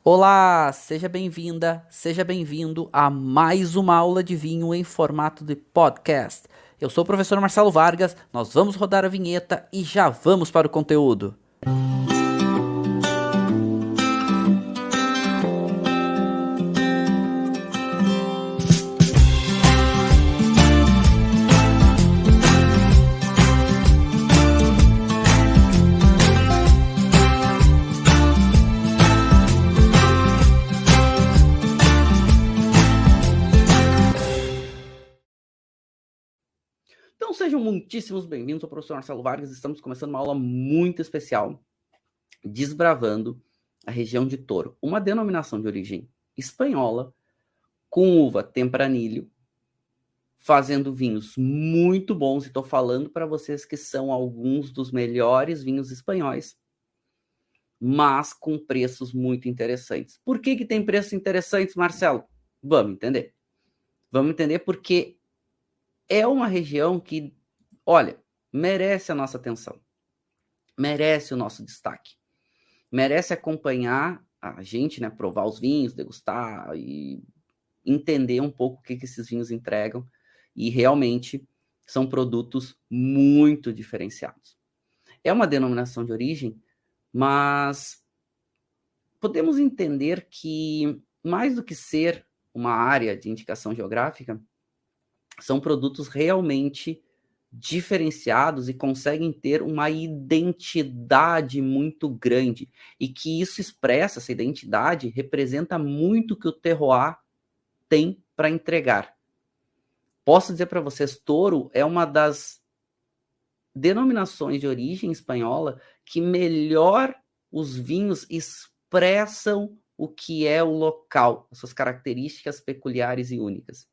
Olá, seja bem-vinda, seja bem-vindo a mais uma aula de vinho em formato de podcast. Eu sou o professor Marcelo Vargas, nós vamos rodar a vinheta e já vamos para o conteúdo. Então sejam muitíssimos bem-vindos ao professor Marcelo Vargas. Estamos começando uma aula muito especial, desbravando a região de Toro, uma denominação de origem espanhola, com uva Tempranillo, fazendo vinhos muito bons. E estou falando para vocês que são alguns dos melhores vinhos espanhóis, mas com preços muito interessantes. Por que tem preços interessantes, Marcelo? Vamos entender. Vamos entender porque é uma região que, olha, merece a nossa atenção, merece o nosso destaque, merece acompanhar a gente, né, provar os vinhos, degustar e entender um pouco o que esses vinhos entregam, e realmente são produtos muito diferenciados. É uma denominação de origem, mas podemos entender que, mais do que ser uma área de indicação geográfica, são produtos realmente diferenciados e conseguem ter uma identidade muito grande. E que isso expressa, essa identidade, representa muito o que o terroir tem para entregar. Posso dizer para vocês, Toro é uma das denominações de origem espanhola que melhor os vinhos expressam o que é o local, as suas características peculiares e únicas.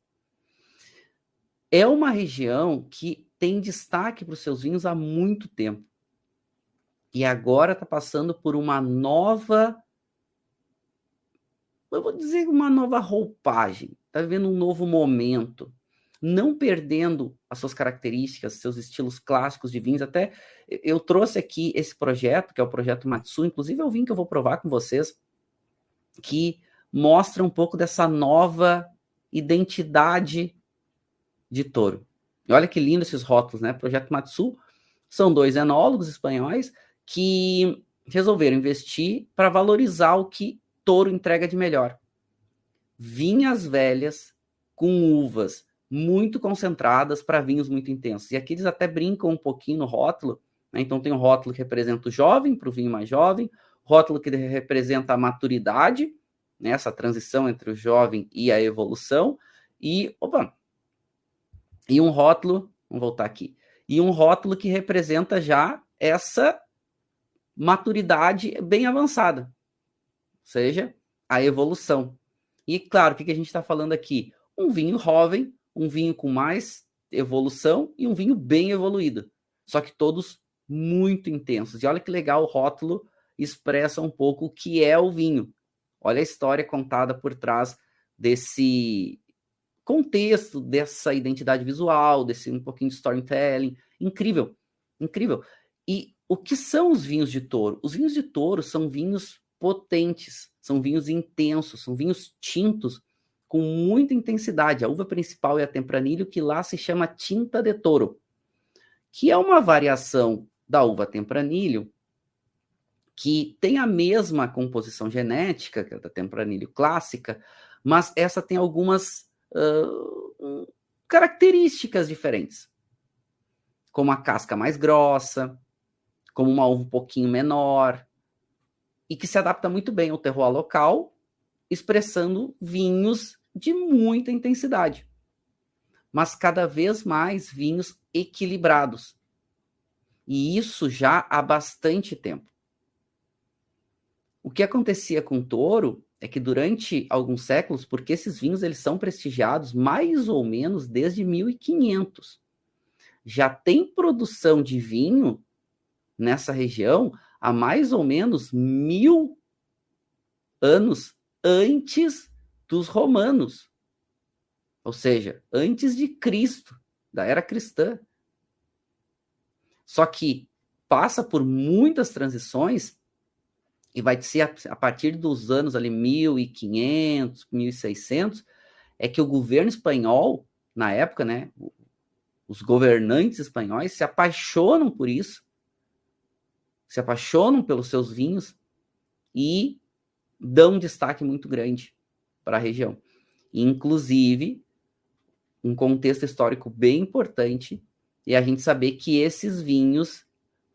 É uma região que tem destaque para os seus vinhos há muito tempo. E agora está passando por uma nova, eu vou dizer uma nova roupagem, está vivendo um novo momento, não perdendo as suas características, seus estilos clássicos de vinhos. Até eu trouxe aqui esse projeto, que é o projeto Matsu, inclusive é o vinho que eu vou provar com vocês, que mostra um pouco dessa nova identidade de Toro. E olha que lindo esses rótulos, né? Projeto Matsu são 2 enólogos espanhóis que resolveram investir para valorizar o que Toro entrega de melhor. Vinhas velhas com uvas muito concentradas para vinhos muito intensos. E aqui eles até brincam um pouquinho no rótulo, né? Então tem um rótulo que representa o jovem, para o vinho mais jovem, rótulo que representa a maturidade, né? Essa transição entre o jovem e a evolução, e um rótulo, vamos voltar aqui, e um rótulo que representa já essa maturidade bem avançada, ou seja, a evolução. E claro, o que a gente está falando aqui? Um vinho jovem, um vinho com mais evolução e um vinho bem evoluído, só que todos muito intensos. E olha que legal, o rótulo expressa um pouco o que é o vinho. Olha a história contada por trás desse contexto, dessa identidade visual, desse um pouquinho de storytelling. Incrível, incrível. E o que são os vinhos de Toro? Os vinhos de Toro são vinhos potentes, são vinhos intensos, são vinhos tintos com muita intensidade. A uva principal é a Tempranillo, que lá se chama Tinta de Toro, que é uma variação da uva Tempranillo, que tem a mesma composição genética que a da Tempranillo clássica, mas essa tem algumas características diferentes, como a casca mais grossa, como uma uva um pouquinho menor, e que se adapta muito bem ao terroir local, expressando vinhos de muita intensidade, mas cada vez mais vinhos equilibrados. E isso já há bastante tempo. O que acontecia com o Toro é que durante alguns séculos, porque esses vinhos eles são prestigiados mais ou menos desde 1500, já tem produção de vinho nessa região há mais ou menos 1000 anos antes dos romanos, ou seja, antes de Cristo, da era cristã. Só que passa por muitas transições e vai ser a partir dos anos ali 1500, 1600, é que o governo espanhol, na época, né, os governantes espanhóis se apaixonam por isso, se apaixonam pelos seus vinhos e dão um destaque muito grande para a região. Inclusive, um contexto histórico bem importante é a gente saber que esses vinhos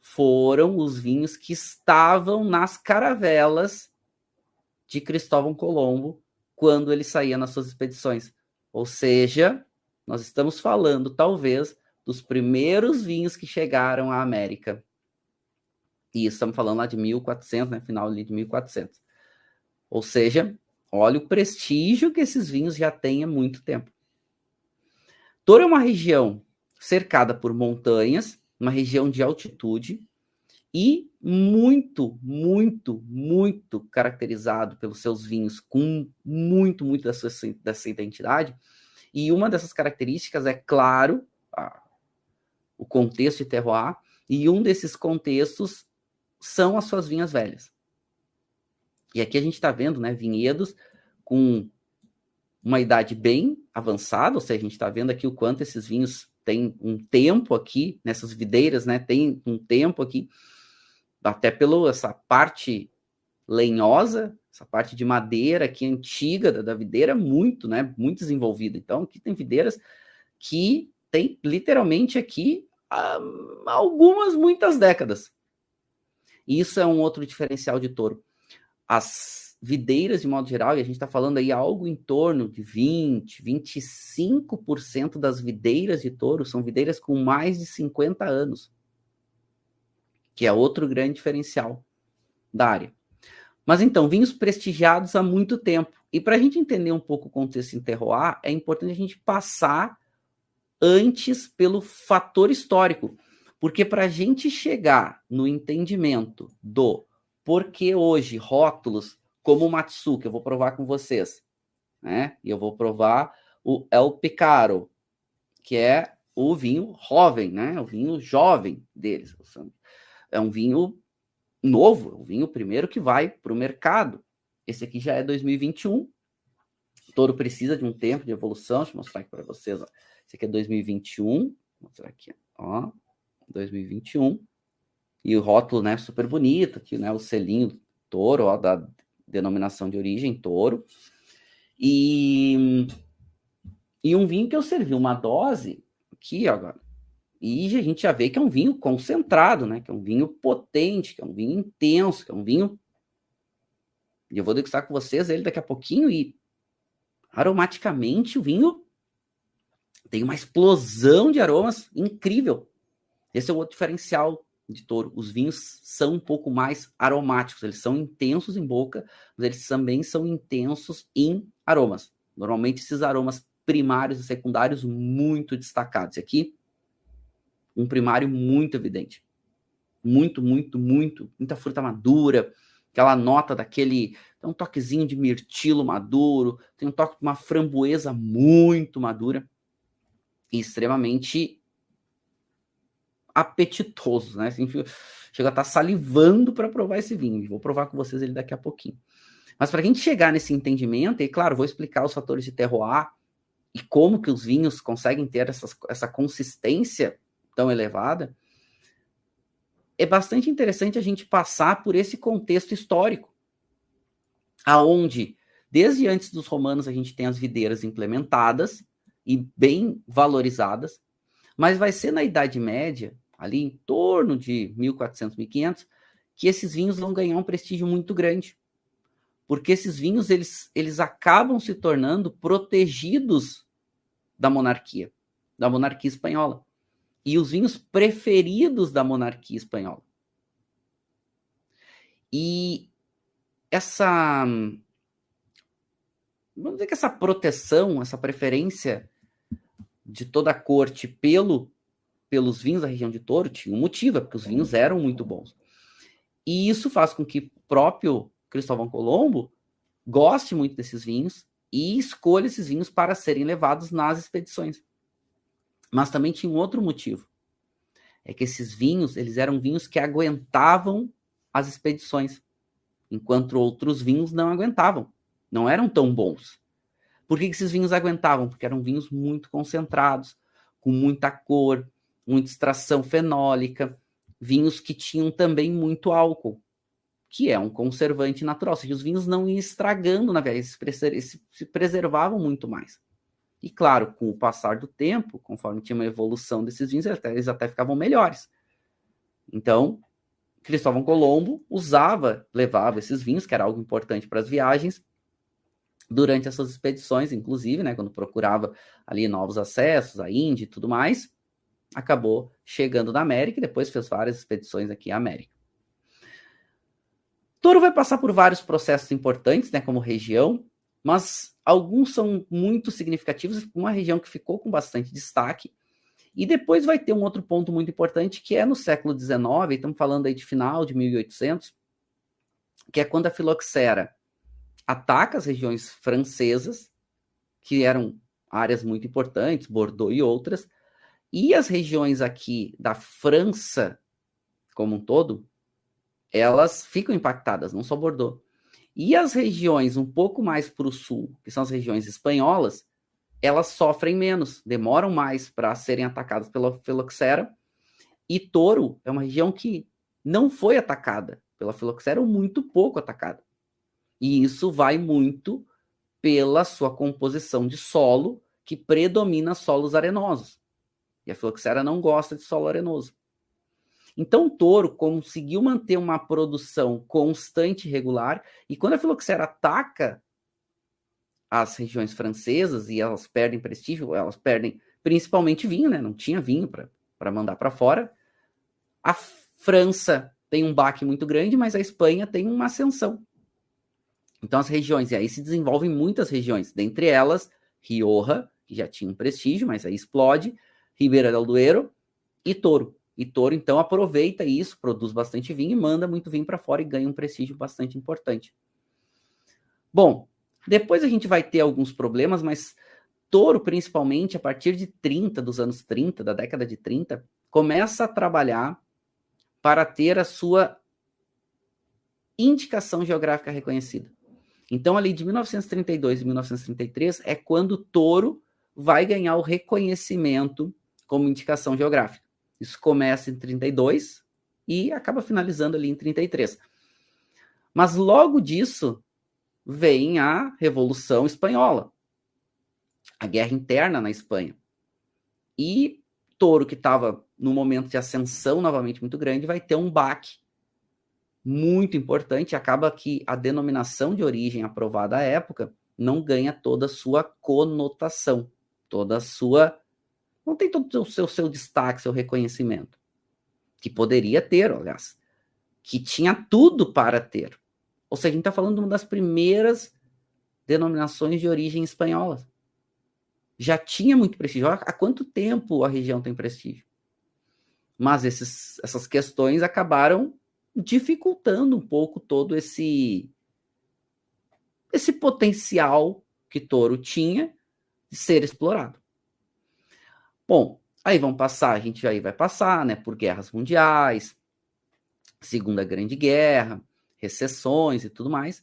foram os vinhos que estavam nas caravelas de Cristóvão Colombo quando ele saía nas suas expedições. Ou seja, nós estamos falando, talvez, dos primeiros vinhos que chegaram à América. E estamos falando lá de 1400, né? Final ali de 1400. Ou seja, olha o prestígio que esses vinhos já têm há muito tempo. Touro é uma região cercada por montanhas, uma região de altitude e muito, muito, muito caracterizado pelos seus vinhos, com muito dessa identidade. E uma dessas características é, claro, o contexto de terroir, e um desses contextos são as suas vinhas velhas. E aqui a gente está vendo, né, vinhedos com uma idade bem avançada, ou seja, a gente está vendo aqui o quanto esses vinhos têm um tempo aqui, nessas videiras, né, tem um tempo aqui, até pela essa parte lenhosa, essa parte de madeira aqui antiga da videira, muito, né, muito desenvolvida. Então, aqui tem videiras que tem literalmente aqui muitas décadas. Isso é um outro diferencial de Touro. As videiras, de modo geral, e a gente está falando aí algo em torno de 25% das videiras de Touro são videiras com mais de 50 anos, que é outro grande diferencial da área. Mas então, vinhos prestigiados há muito tempo. E para a gente entender um pouco o contexto em terroir, é importante a gente passar antes pelo fator histórico. Porque para a gente chegar no entendimento do porquê hoje rótulos como o Matsu, que eu vou provar com vocês, né? E eu vou provar o El Picaro, que é o vinho jovem, né? O vinho jovem deles. É um vinho novo, um vinho primeiro que vai para o mercado. Esse aqui já é 2021. Touro precisa de um tempo de evolução. Deixa eu mostrar aqui para vocês. Ó. Esse aqui é 2021. Vou mostrar aqui. Ó, 2021. E o rótulo, né, super bonito. Aqui, né, o selinho Touro, ó, da denominação de origem Touro. E um vinho que eu servi uma dose aqui, ó, agora. E a gente já vê que é um vinho concentrado, né? Que é um vinho potente, que é um vinho intenso, que é um vinho... E eu vou degustar com vocês ele daqui a pouquinho e aromaticamente o vinho tem uma explosão de aromas incrível. Esse é o outro diferencial de Touro. Os vinhos são um pouco mais aromáticos, eles são intensos em boca, mas eles também são intensos em aromas. Normalmente esses aromas primários e secundários muito destacados. E aqui um primário muito evidente. Muita fruta madura, aquela nota daquele... Tem um toquezinho de mirtilo maduro, tem um toque de uma framboesa muito madura e extremamente apetitoso, né? Assim, chega a estar salivando para provar esse vinho. Vou provar com vocês ele daqui a pouquinho. Mas para a gente chegar nesse entendimento, e claro, vou explicar os fatores de terroir e como que os vinhos conseguem ter essa consistência tão elevada, é bastante interessante a gente passar por esse contexto histórico, aonde, desde antes dos romanos, a gente tem as videiras implementadas e bem valorizadas, mas vai ser na Idade Média, ali em torno de 1400, 1500, que esses vinhos vão ganhar um prestígio muito grande, porque esses vinhos, eles acabam se tornando protegidos da monarquia espanhola. E os vinhos preferidos da monarquia espanhola. E vamos dizer que essa proteção, essa preferência de toda a corte pelos vinhos da região de Touro tinha um motivo, porque os vinhos eram muito bons. E isso faz com que o próprio Cristóvão Colombo goste muito desses vinhos e escolha esses vinhos para serem levados nas expedições. Mas também tinha um outro motivo. É que esses vinhos, eles eram vinhos que aguentavam as expedições. enquanto outros vinhos não aguentavam, não eram tão bons. Por que esses vinhos aguentavam? Porque eram vinhos muito concentrados, com muita cor, muita extração fenólica, vinhos que tinham também muito álcool, que é um conservante natural, ou seja, os vinhos não iam estragando, na verdade, eles se preservavam muito mais. E claro, com o passar do tempo, conforme tinha uma evolução desses vinhos, eles até ficavam melhores. Então, Cristóvão Colombo levava esses vinhos, que era algo importante para as viagens, durante essas expedições, inclusive, né, quando procurava ali novos acessos à Índia e tudo mais, acabou chegando na América e depois fez várias expedições aqui à América. Touro vai passar por vários processos importantes, né, como região, mas alguns são muito significativos, uma região que ficou com bastante destaque. E depois vai ter um outro ponto muito importante, que é no século XIX, estamos falando aí de final de 1800, que é quando a filoxera ataca as regiões francesas, que eram áreas muito importantes, Bordeaux e outras, e as regiões aqui da França, como um todo, elas ficam impactadas, não só Bordeaux. E as regiões um pouco mais para o sul, que são as regiões espanholas, elas sofrem menos, demoram mais para serem atacadas pela filoxera, e Touro é uma região que não foi atacada pela filoxera, ou muito pouco atacada. E isso vai muito pela sua composição de solo, que predomina solos arenosos. E a filoxera não gosta de solo arenoso. Então, o Touro conseguiu manter uma produção constante e regular, e quando a filoxera ataca as regiões francesas e elas perdem prestígio, elas perdem principalmente vinho, né? Não tinha vinho para mandar para fora. A França tem um baque muito grande, mas a Espanha tem uma ascensão. Então as regiões, e aí se desenvolvem muitas regiões, dentre elas Rioja, que já tinha um prestígio, mas aí explode, Ribeira del Duero e Touro. E Touro, então, aproveita isso, produz bastante vinho e manda muito vinho para fora e ganha um prestígio bastante importante. Bom, depois a gente vai ter alguns problemas, mas Touro, principalmente, a partir de 30, dos anos 30, da década de 30, começa a trabalhar para ter a sua indicação geográfica reconhecida. Então, ali de 1932 e 1933 é quando Touro vai ganhar o reconhecimento como indicação geográfica. Isso começa em 32 e acaba finalizando ali em 33. Mas logo disso vem a Revolução Espanhola, a guerra interna na Espanha. E Touro, que estava num momento de ascensão novamente muito grande, vai ter um baque muito importante. Acaba que a denominação de origem aprovada à época não ganha toda a sua conotação, toda a sua... não tem todo o seu destaque, seu reconhecimento, que poderia ter, aliás, que tinha tudo para ter. Ou seja, a gente está falando de uma das primeiras denominações de origem espanhola. Já tinha muito prestígio. Há quanto tempo a região tem prestígio? Mas essas questões acabaram dificultando um pouco todo esse potencial que Touro tinha de ser explorado. Bom, aí a gente aí vai passar, né, por guerras mundiais, Segunda Grande Guerra, recessões e tudo mais.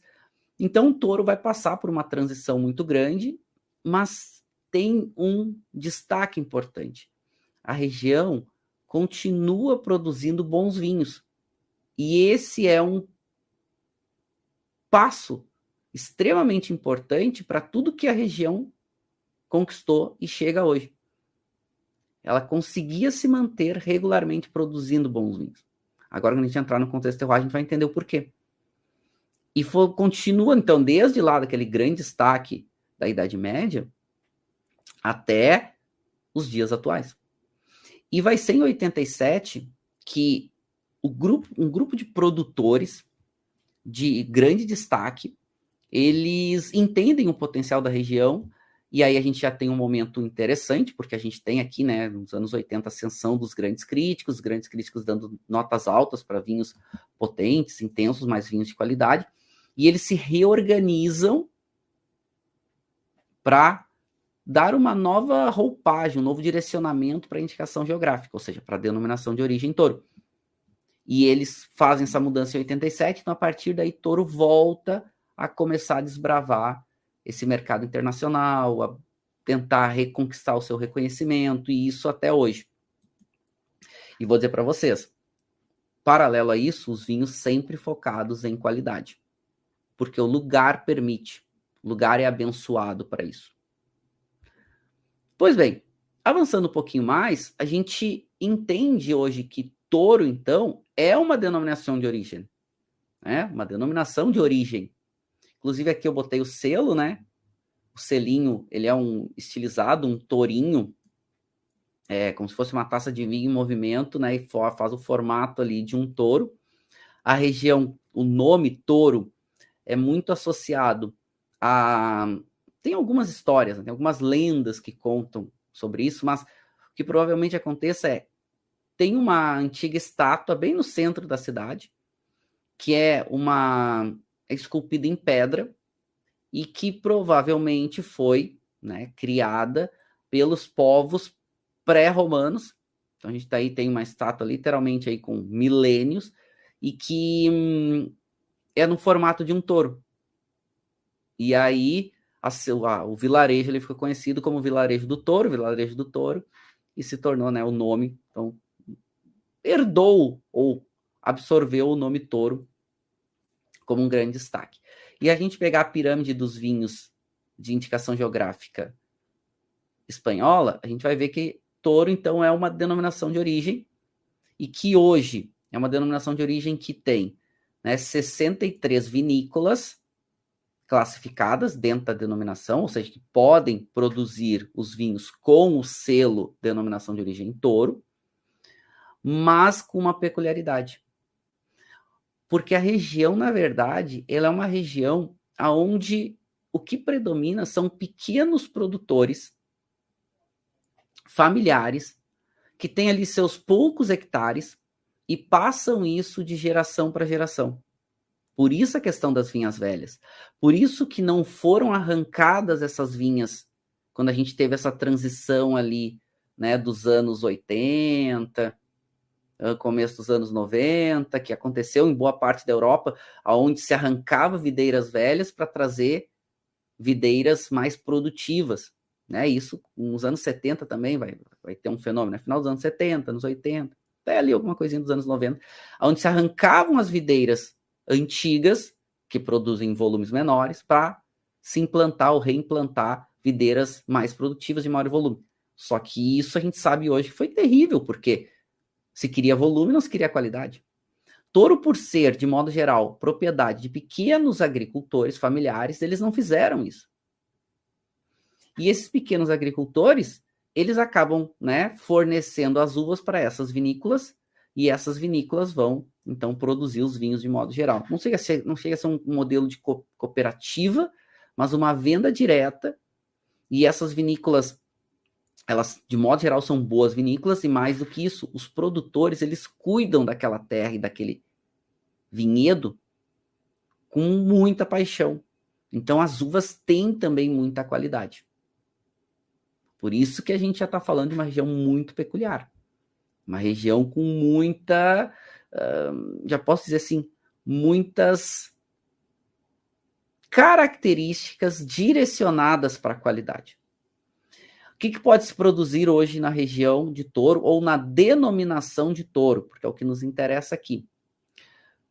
Então o Touro vai passar por uma transição muito grande, mas tem um destaque importante. A região continua produzindo bons vinhos. E esse é um passo extremamente importante para tudo que a região conquistou e chega hoje. Ela conseguia se manter regularmente produzindo bons vinhos. Agora, quando a gente entrar no contexto terroir, a gente vai entender o porquê. E continua, então, desde lá daquele grande destaque da Idade Média até os dias atuais. E vai ser em 87 que um grupo de produtores de grande destaque, eles entendem o potencial da região, e aí a gente já tem um momento interessante, porque a gente tem aqui, né, nos anos 80, a ascensão dos grandes críticos dando notas altas para vinhos potentes, intensos, mas vinhos de qualidade, e eles se reorganizam para dar uma nova roupagem, um novo direcionamento para a indicação geográfica, ou seja, para a denominação de origem Touro. E eles fazem essa mudança em 87, então a partir daí Toro volta a começar a desbravar esse mercado internacional, a tentar reconquistar o seu reconhecimento, e isso até hoje. E vou dizer para vocês, paralelo a isso, os vinhos sempre focados em qualidade, porque o lugar permite, o lugar é abençoado para isso. Pois bem, avançando um pouquinho mais, a gente entende hoje que Toro, então, é uma denominação de origem, né? Uma denominação de origem. Inclusive aqui eu botei o selo, né? O selinho, ele é um estilizado, um tourinho, como se fosse uma taça de vinho em movimento, né? E faz o formato ali de um touro. A região, o nome Toro é muito associado a... Tem algumas histórias, né? Tem algumas lendas que contam sobre isso, mas o que provavelmente aconteça é, tem uma antiga estátua bem no centro da cidade, que é esculpida em pedra, e que provavelmente foi, né, criada pelos povos pré-romanos. Então a gente tá aí, tem uma estátua literalmente aí com milênios, e que é no formato de um touro. E aí o vilarejo ele ficou conhecido como Vilarejo do Touro, e se tornou, né, o nome, então herdou ou absorveu o nome Toro como um grande destaque. E a gente pegar a pirâmide dos vinhos de indicação geográfica espanhola, a gente vai ver que Toro, então, é uma denominação de origem, e que hoje é uma denominação de origem que tem, né, 63 vinícolas classificadas dentro da denominação, ou seja, que podem produzir os vinhos com o selo denominação de origem Toro, mas com uma peculiaridade. Porque a região, na verdade, ela é uma região onde o que predomina são pequenos produtores familiares que têm ali seus poucos hectares e passam isso de geração para geração. Por isso a questão das vinhas velhas. Por isso que não foram arrancadas essas vinhas quando a gente teve essa transição ali, né, dos anos 80, começo dos anos 90, que aconteceu em boa parte da Europa, onde se arrancava videiras velhas para trazer videiras mais produtivas, né? Isso nos anos 70 também vai ter um fenômeno, né? Final dos anos 70, anos 80, até ali alguma coisinha dos anos 90, onde se arrancavam as videiras antigas, que produzem volumes menores, para se implantar ou reimplantar videiras mais produtivas de maior volume. Só que isso a gente sabe hoje que foi terrível, porque se queria volume, não se queria qualidade. Toro, por ser, de modo geral, propriedade de pequenos agricultores familiares, eles não fizeram isso. E esses pequenos agricultores, eles acabam, né, fornecendo as uvas para essas vinícolas, e essas vinícolas vão, então, produzir os vinhos de modo geral. Não chega a ser um modelo de cooperativa, mas uma venda direta, e essas vinícolas, elas, de modo geral, são boas vinícolas, e mais do que isso, os produtores, eles cuidam daquela terra e daquele vinhedo com muita paixão. Então, as uvas têm também muita qualidade. Por isso que a gente já está falando de uma região muito peculiar. Uma região com muita, já posso dizer assim, muitas características direcionadas para a qualidade. O que pode se produzir hoje na região de Toro ou na denominação de Toro, porque é o que nos interessa aqui.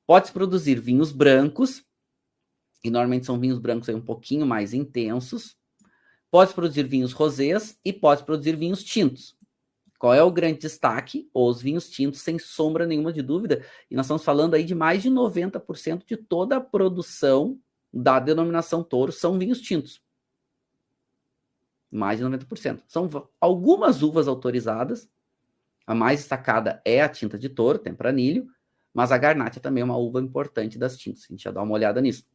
Pode-se produzir vinhos brancos, e normalmente são vinhos brancos aí um pouquinho mais intensos. Pode-se produzir vinhos rosés e pode-se produzir vinhos tintos. Qual é o grande destaque? Os vinhos tintos, sem sombra nenhuma de dúvida. E nós estamos falando aí de mais de 90% de toda a produção da denominação Toro são vinhos tintos. Mais de 90%. São algumas uvas autorizadas. A mais destacada é a tinta de Toro, Tempranillo, mas a Garnacha também é uma uva importante das tintas. A gente já dá uma olhada nisso.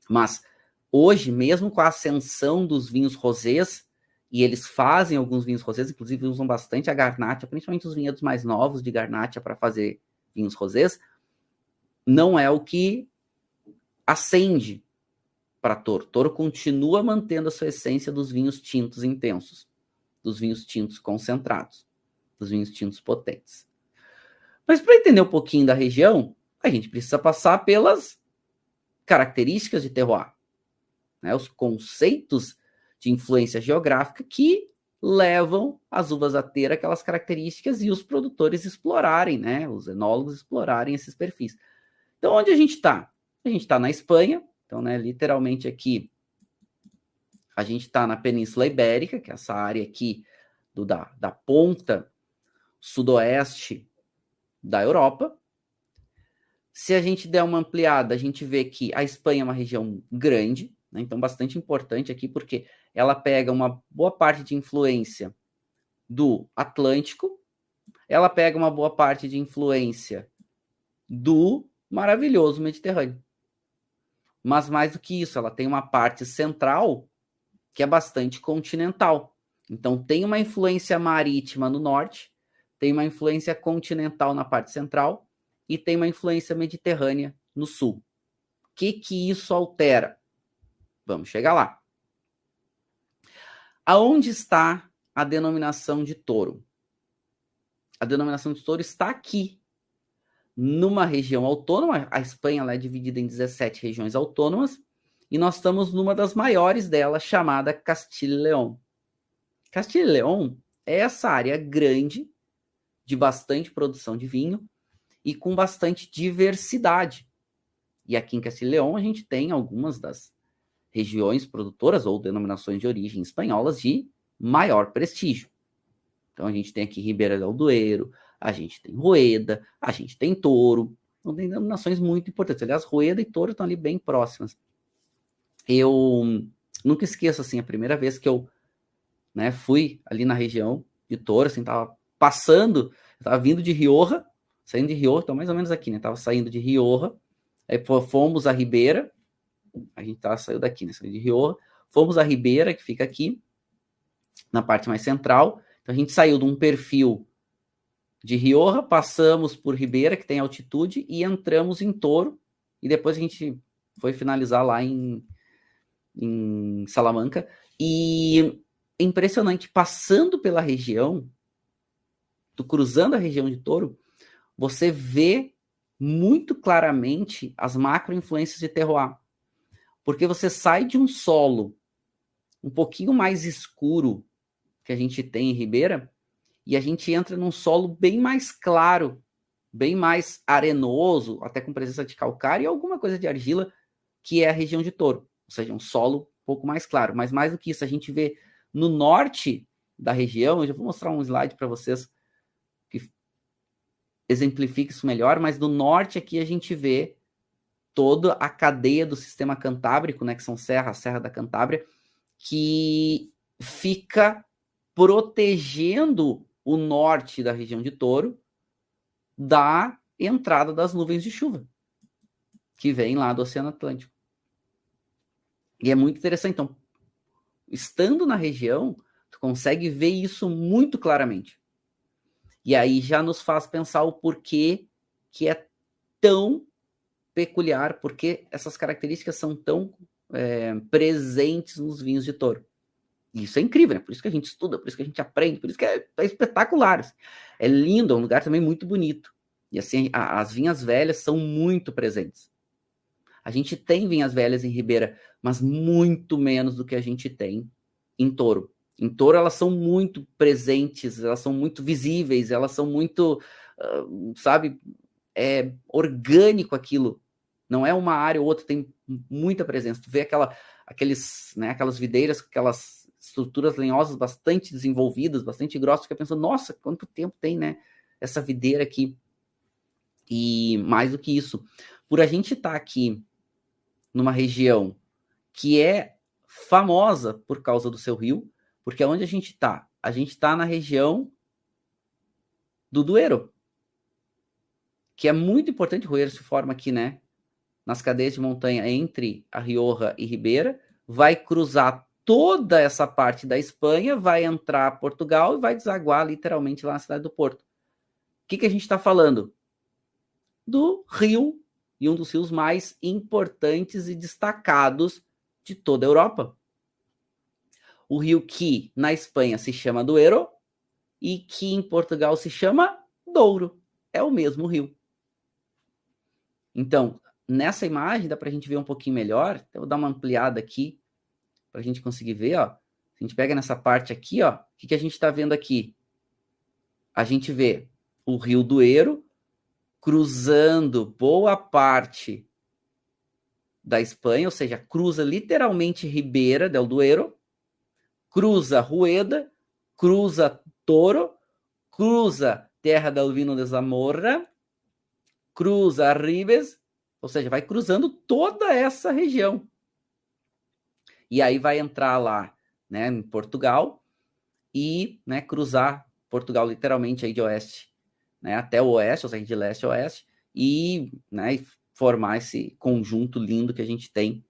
Mas hoje, mesmo com a ascensão dos vinhos rosés, e eles fazem alguns vinhos rosés, inclusive usam bastante a Garnacha, principalmente os vinhedos mais novos de Garnacha para fazer vinhos rosés, não é o que acende para Toro. Toro continua mantendo a sua essência dos vinhos tintos intensos, dos vinhos tintos concentrados, dos vinhos tintos potentes. Mas para entender um pouquinho da região, a gente precisa passar pelas características de terroir, né? Os conceitos de influência geográfica que levam as uvas a ter aquelas características e os produtores explorarem, né? Os enólogos explorarem esses perfis. Então, onde a gente está? A gente está na Espanha, então, né, literalmente aqui, a gente está na Península Ibérica, que é essa área aqui da ponta sudoeste da Europa. Se a gente der uma ampliada, a gente vê que a Espanha é uma região grande, né, então bastante importante aqui, porque ela pega uma boa parte de influência do Atlântico, ela pega uma boa parte de influência do maravilhoso Mediterrâneo. Mas mais do que isso, ela tem uma parte central que é bastante continental. Então tem uma influência marítima no norte, tem uma influência continental na parte central e tem uma influência mediterrânea no sul. O que isso altera? Vamos chegar lá. Aonde está a denominação de touro? A denominação de touro está aqui, numa região autônoma. A Espanha ela é dividida em 17 regiões autônomas e nós estamos numa das maiores delas, chamada Castilla e León. Castilla e León é essa área grande de bastante produção de vinho e com bastante diversidade. E aqui em Castilla e León a gente tem algumas das regiões produtoras ou denominações de origem espanholas de maior prestígio. Então a gente tem aqui Ribera del Duero, a gente tem Rueda, a gente tem Toro, então tem denominações muito importantes. Aliás, Rueda e Toro estão ali bem próximas. Eu nunca esqueço, assim, a primeira vez que eu, né, fui ali na região de Toro, assim, tava passando, tava vindo de Rioja, saindo de Rioja, então mais ou menos aqui, né, tava saindo de Rioja, aí fomos a Ribeira, a gente saiu daqui, né, saiu de Rioja, fomos a Ribeira, que fica aqui, na parte mais central, então a gente saiu de um perfil de Rioja, passamos por Ribeira, que tem altitude, e entramos em Toro, e depois a gente foi finalizar lá em Salamanca, e impressionante, passando pela região, cruzando a região de Toro, você vê muito claramente as macro-influências de terroir, porque você sai de um solo um pouquinho mais escuro que a gente tem em Ribeira, e a gente entra num solo bem mais claro, bem mais arenoso, até com presença de calcário e alguma coisa de argila, que é a região de Toro, ou seja, um solo um pouco mais claro. Mas mais do que isso, a gente vê no norte da região, eu já vou mostrar um slide para vocês que exemplifica isso melhor, mas no norte aqui a gente vê toda a cadeia do sistema cantábrico, né, que são a Serra da Cantábria, que fica protegendo o norte da região de Toro da entrada das nuvens de chuva que vem lá do Oceano Atlântico. E é muito interessante. Então, estando na região, tu consegue ver isso muito claramente. E aí já nos faz pensar o porquê que é tão peculiar, porque essas características são tão presentes nos vinhos de Toro. Isso é incrível, né? Por isso que a gente estuda, por isso que a gente aprende, por isso que é espetacular. Assim. É lindo, é um lugar também muito bonito. E assim, as vinhas velhas são muito presentes. A gente tem vinhas velhas em Ribeira, mas muito menos do que a gente tem em Toro. Em Toro elas são muito presentes, elas são muito visíveis, elas são muito, sabe, orgânico aquilo. Não é uma área ou outra, tem muita presença. Tu vê aquelas videiras, aquelas estruturas lenhosas bastante desenvolvidas, bastante grossas, fica pensando, nossa, quanto tempo tem, né, essa videira aqui. E mais do que isso, por a gente estar aqui numa região que é famosa por causa do seu rio, porque onde a gente está? A gente está na região do Duero, que é muito importante. O Duero se forma aqui, né, nas cadeias de montanha entre a Rioja e Ribeira, vai cruzar toda essa parte da Espanha, vai entrar Portugal e vai desaguar literalmente lá na cidade do Porto. O que a gente está falando? Do rio, e um dos rios mais importantes e destacados de toda a Europa. O rio que na Espanha se chama Duero e que em Portugal se chama Douro. é o mesmo rio. Então, nessa imagem dá para a gente ver um pouquinho melhor. Então, eu vou dar uma ampliada aqui para a gente conseguir ver, ó. A gente pega nessa parte aqui, ó, o que a gente está vendo aqui? A gente vê o Rio Douro cruzando boa parte da Espanha, ou seja, cruza literalmente Ribeira del Duero, cruza Rueda, cruza Toro, cruza Terra del Vino de Zamora, cruza Ribes, ou seja, vai cruzando toda essa região. E aí vai entrar lá, né, em Portugal e, né, cruzar Portugal literalmente aí de oeste, né, até o oeste, ou seja, de leste a oeste, e, né, formar esse conjunto lindo que a gente tem,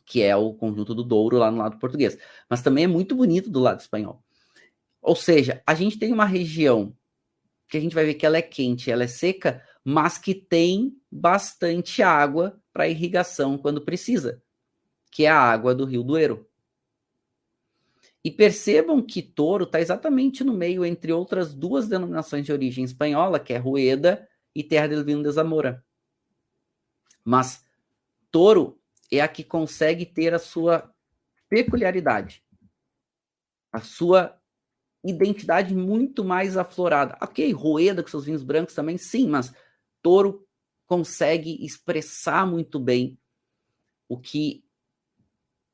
que é o conjunto do Douro lá no lado português. Mas também é muito bonito do lado espanhol. Ou seja, a gente tem uma região que a gente vai ver que ela é quente, ela é seca, mas que tem bastante água para irrigação quando precisa, que é a água do Rio Douro. E percebam que Toro está exatamente no meio entre outras duas denominações de origem espanhola, que é Rueda e Terra del Vino de Zamora. Mas Toro é a que consegue ter a sua peculiaridade, a sua identidade muito mais aflorada. Ok, Rueda com seus vinhos brancos também, sim, mas Toro consegue expressar muito bem o que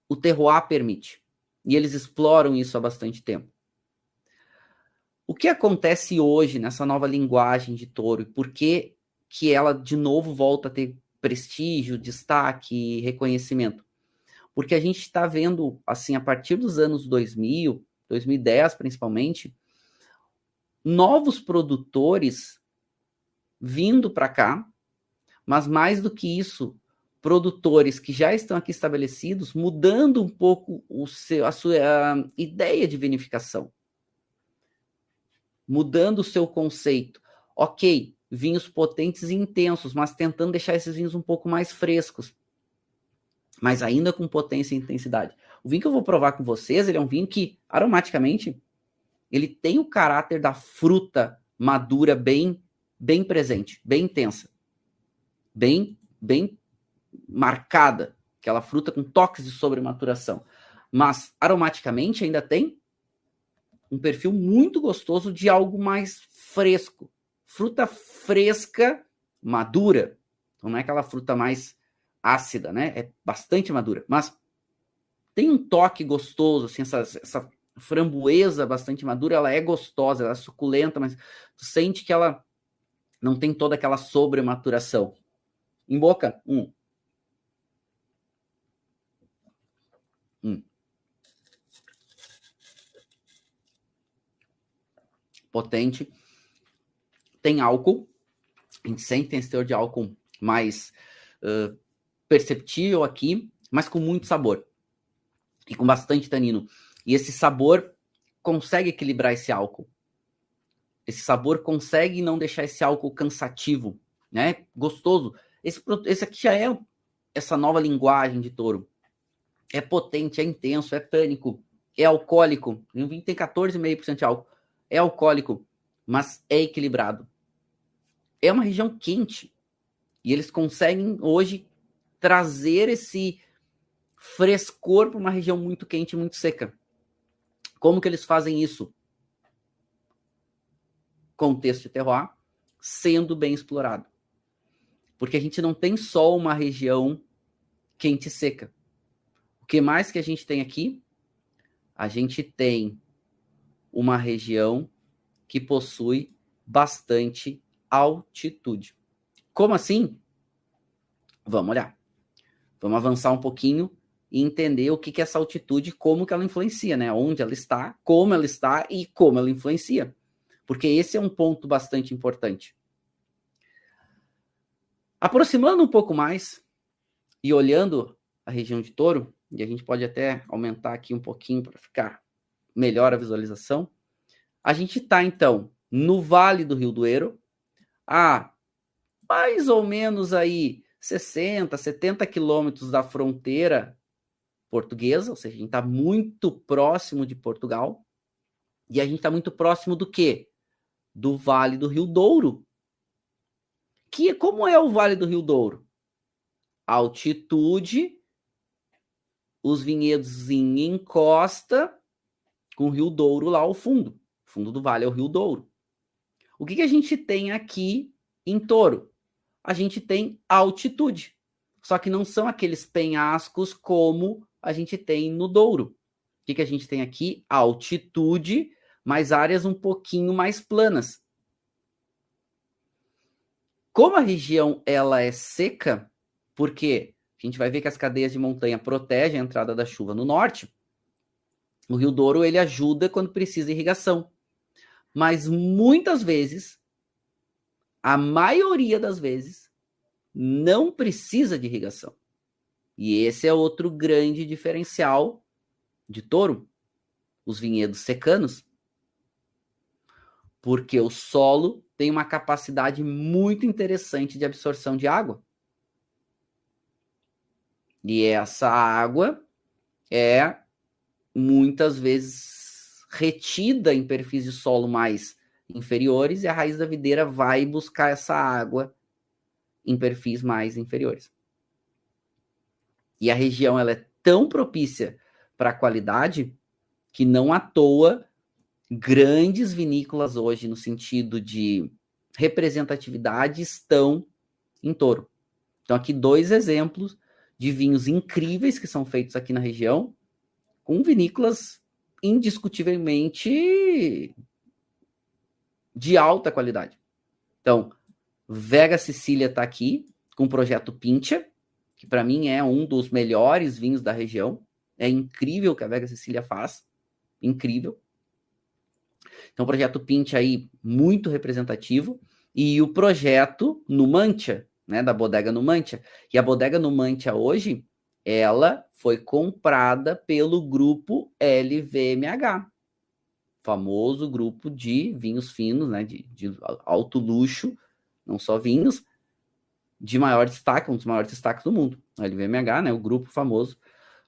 o terroir permite. E eles exploram isso há bastante tempo. O que acontece hoje nessa nova linguagem de Toro e por que ela de novo volta a ter prestígio, destaque e reconhecimento? Porque a gente está vendo, assim, a partir dos anos 2000, 2010 principalmente, novos produtores vindo para cá, mas mais do que isso, produtores que já estão aqui estabelecidos, mudando um pouco a sua ideia de vinificação, mudando o seu conceito. Ok, vinhos potentes e intensos, mas tentando deixar esses vinhos um pouco mais frescos, mas ainda com potência e intensidade. O vinho que eu vou provar com vocês, ele é um vinho que, aromaticamente, ele tem o caráter da fruta madura bem presente, bem intensa, bem marcada, aquela fruta com toques de sobrematuração. Mas, aromaticamente, ainda tem um perfil muito gostoso de algo mais fresco. Fruta fresca, madura. Então não é aquela fruta mais ácida, né? É bastante madura. Mas tem um toque gostoso, assim, essa framboesa bastante madura, ela é gostosa, ela é suculenta, mas tu sente que ela não tem toda aquela sobrematuração. Em boca, potente, tem álcool, a gente sente esse teor de álcool mais perceptível aqui, mas com muito sabor e com bastante tanino. E esse sabor consegue equilibrar esse álcool. Esse sabor consegue não deixar esse álcool cansativo, né? Gostoso. Esse aqui já é essa nova linguagem de Toro. É potente, é intenso, é tânico, é alcoólico. O vinho tem 14,5% de álcool. É alcoólico, mas é equilibrado. É uma região quente. E eles conseguem hoje trazer esse frescor para uma região muito quente e muito seca. Como que eles fazem isso? Contexto de terroir sendo bem explorado. Porque a gente não tem só uma região quente e seca. O que mais que a gente tem aqui? A gente tem uma região que possui bastante altitude. Como assim? Vamos olhar. Vamos avançar um pouquinho e entender o que é essa altitude, como que ela influencia, né? Onde ela está, como ela está e como ela influencia. Porque esse é um ponto bastante importante. Aproximando um pouco mais e olhando a região de Toro, e a gente pode até aumentar aqui um pouquinho para ficar melhor a visualização, a gente está, então, no Vale do Rio Douro, a mais ou menos aí 60, 70 quilômetros da fronteira portuguesa, ou seja, a gente está muito próximo de Portugal, e a gente está muito próximo do quê? Do Vale do Rio Douro, Como é o Vale do Rio Douro? Altitude, os vinhedos em encosta, com o Rio Douro lá ao fundo. O fundo do vale é o Rio Douro. O que a gente tem aqui em Touro? A gente tem altitude. Só que não são aqueles penhascos como a gente tem no Douro. O que a gente tem aqui? Altitude, mas áreas um pouquinho mais planas. Como a região ela é seca, porque a gente vai ver que as cadeias de montanha protegem a entrada da chuva no norte, o Rio Douro ele ajuda quando precisa irrigação. Mas muitas vezes, a maioria das vezes, não precisa de irrigação. E esse é outro grande diferencial de Touro, os vinhedos secanos, porque o solo tem uma capacidade muito interessante de absorção de água. E essa água é muitas vezes retida em perfis de solo mais inferiores e a raiz da videira vai buscar essa água em perfis mais inferiores. E a região ela é tão propícia para a qualidade que não à toa grandes vinícolas hoje, no sentido de representatividade, estão em Touro. Então, aqui 2 exemplos de vinhos incríveis que são feitos aqui na região, com vinícolas indiscutivelmente de alta qualidade. Então, Vega Sicília está aqui, com o projeto Pincha, que para mim é um dos melhores vinhos da região. É incrível o que a Vega Sicília faz. Incrível. Então, o projeto Pincha aí, muito representativo. E o projeto Numantia, né, da Bodega Numantia. E a Bodega Numantia hoje, ela foi comprada pelo grupo LVMH, famoso grupo de vinhos finos, né, de alto luxo, não só vinhos, de maior destaque, um dos maiores destaques do mundo. O LVMH, né, o grupo famoso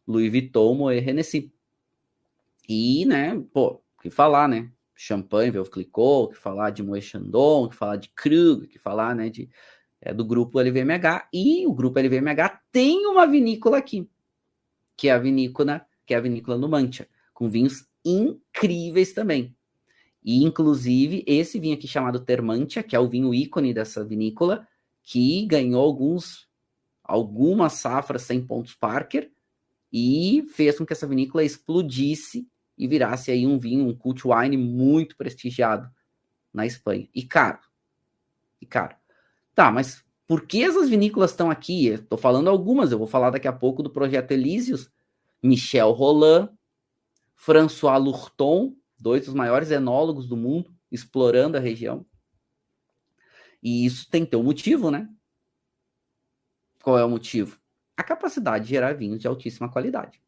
Louis Vuitton, Moet Hennessy. E, né, pô, que falar, né? Champagne, Veuve Clicquot, que falar de Moet Chandon, que falar de Krug, que falar, né, do grupo LVMH. E o grupo LVMH tem uma vinícola aqui, que é a vinícola Numantia, com vinhos incríveis também. E, inclusive, esse vinho aqui chamado Termantia, que é o vinho ícone dessa vinícola, que ganhou algumas safras 100 pontos Parker e fez com que essa vinícola explodisse e virasse aí um vinho, um cult wine muito prestigiado na Espanha. E caro. Tá, mas por que essas vinícolas estão aqui? Estou falando algumas, eu vou falar daqui a pouco do projeto Elísios, Michel Rolland, François Lurton, 2 dos maiores enólogos do mundo, explorando a região. E isso tem que ter um motivo, né? Qual é o motivo? A capacidade de gerar vinhos de altíssima qualidade.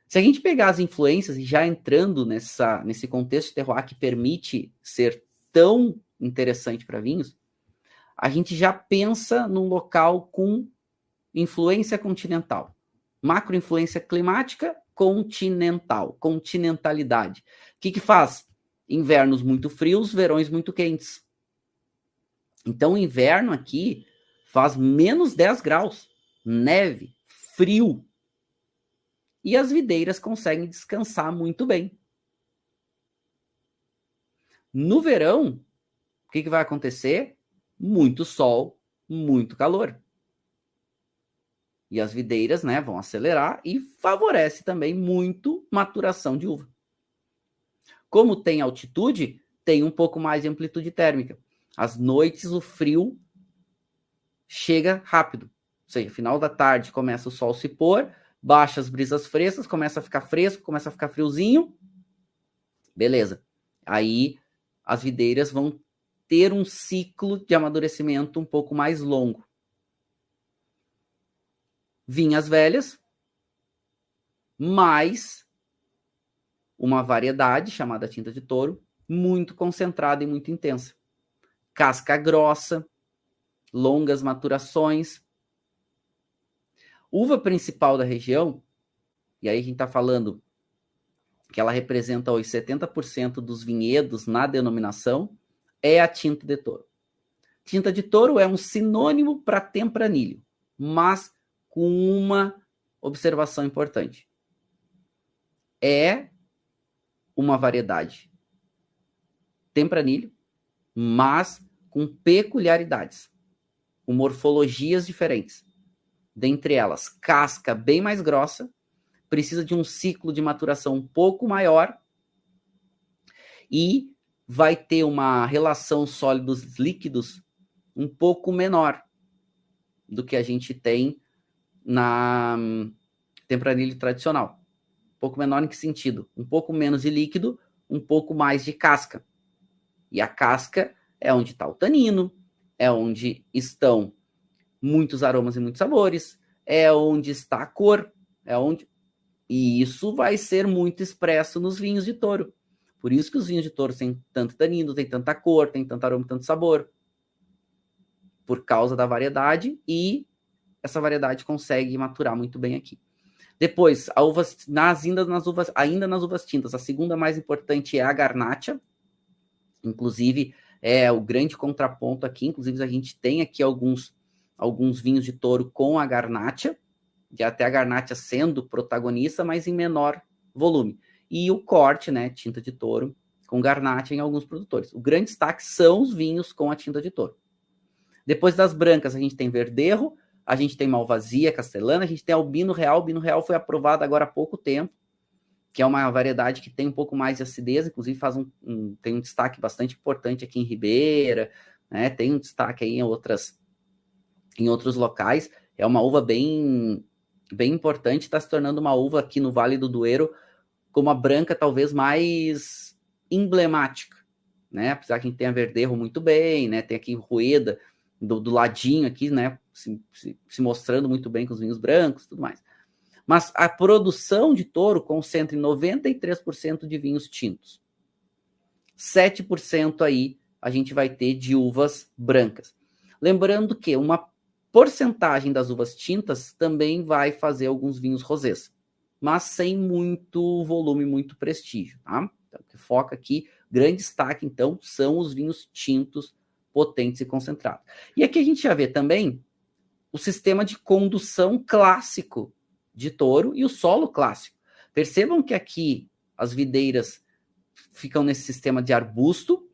Se a gente pegar as influências e já entrando nesse contexto de terroir que permite ser tão interessante para vinhos, a gente já pensa num local com influência continental. Macroinfluência climática continental, continentalidade. O que faz? Invernos muito frios, verões muito quentes. Então, o inverno aqui faz menos 10 graus, neve, frio. E as videiras conseguem descansar muito bem. No verão, o que vai acontecer? Muito sol, muito calor. E as videiras, né, vão acelerar e favorece também muito maturação de uva. Como tem altitude, tem um pouco mais de amplitude térmica. Às noites, o frio chega rápido. Ou seja, final da tarde começa o sol se pôr, baixa as brisas frescas, começa a ficar fresco, começa a ficar friozinho. Beleza. Aí as videiras vão ter um ciclo de amadurecimento um pouco mais longo. Vinhas velhas, mais uma variedade chamada tinta de touro, muito concentrada e muito intensa. Casca grossa, longas maturações. Uva principal da região, e aí a gente está falando que ela representa os 70% dos vinhedos na denominação, é a tinta de touro. Tinta de touro é um sinônimo para tempranilho, mas com uma observação importante. É uma variedade tempranilho, mas com peculiaridades, com morfologias diferentes. Dentre elas, casca bem mais grossa, precisa de um ciclo de maturação um pouco maior e vai ter uma relação sólidos líquidos um pouco menor do que a gente tem na tempranilho tradicional. Um pouco menor em que sentido? Um pouco menos de líquido, um pouco mais de casca. E a casca é onde está o tanino, é onde estão muitos aromas e muitos sabores, é onde está a cor, é onde... E isso vai ser muito expresso nos vinhos de touro. Por isso que os vinhos de touro têm tanto tanino, têm tanta cor, têm tanto aroma, tanto sabor. Por causa da variedade, e essa variedade consegue maturar muito bem aqui. Depois, ainda nas uvas tintas, a segunda mais importante é a Garnacha. Inclusive, é o grande contraponto aqui. Inclusive, a gente tem aqui alguns vinhos de touro com a Garnacha, e até a Garnacha sendo protagonista, mas em menor volume. E o corte, né, tinta de touro, com Garnacha em alguns produtores. O grande destaque são os vinhos com a tinta de touro. Depois das brancas, a gente tem Verdejo, a gente tem Malvasia, Castelana, a gente tem Albino Real. Albino Real foi aprovado agora há pouco tempo, que é uma variedade que tem um pouco mais de acidez, inclusive tem um destaque bastante importante aqui em Ribeira, né? Tem um destaque aí em outros locais. É uma uva bem importante, está se tornando uma uva aqui no Vale do Douro como a branca talvez mais emblemática, né? Apesar que a gente tem a Verdejo muito bem, né? Tem aqui Rueda do ladinho aqui, né? Se mostrando muito bem com os vinhos brancos e tudo mais. Mas a produção de touro concentra em 93% de vinhos tintos. 7% aí a gente vai ter de uvas brancas. Lembrando que uma porcentagem das uvas tintas também vai fazer alguns vinhos rosés, mas sem muito volume, muito prestígio, tá? Então, o que foca aqui, grande destaque, então, são os vinhos tintos potentes e concentrados. E aqui a gente já vê também o sistema de condução clássico de touro e o solo clássico. Percebam que aqui as videiras ficam nesse sistema de arbusto,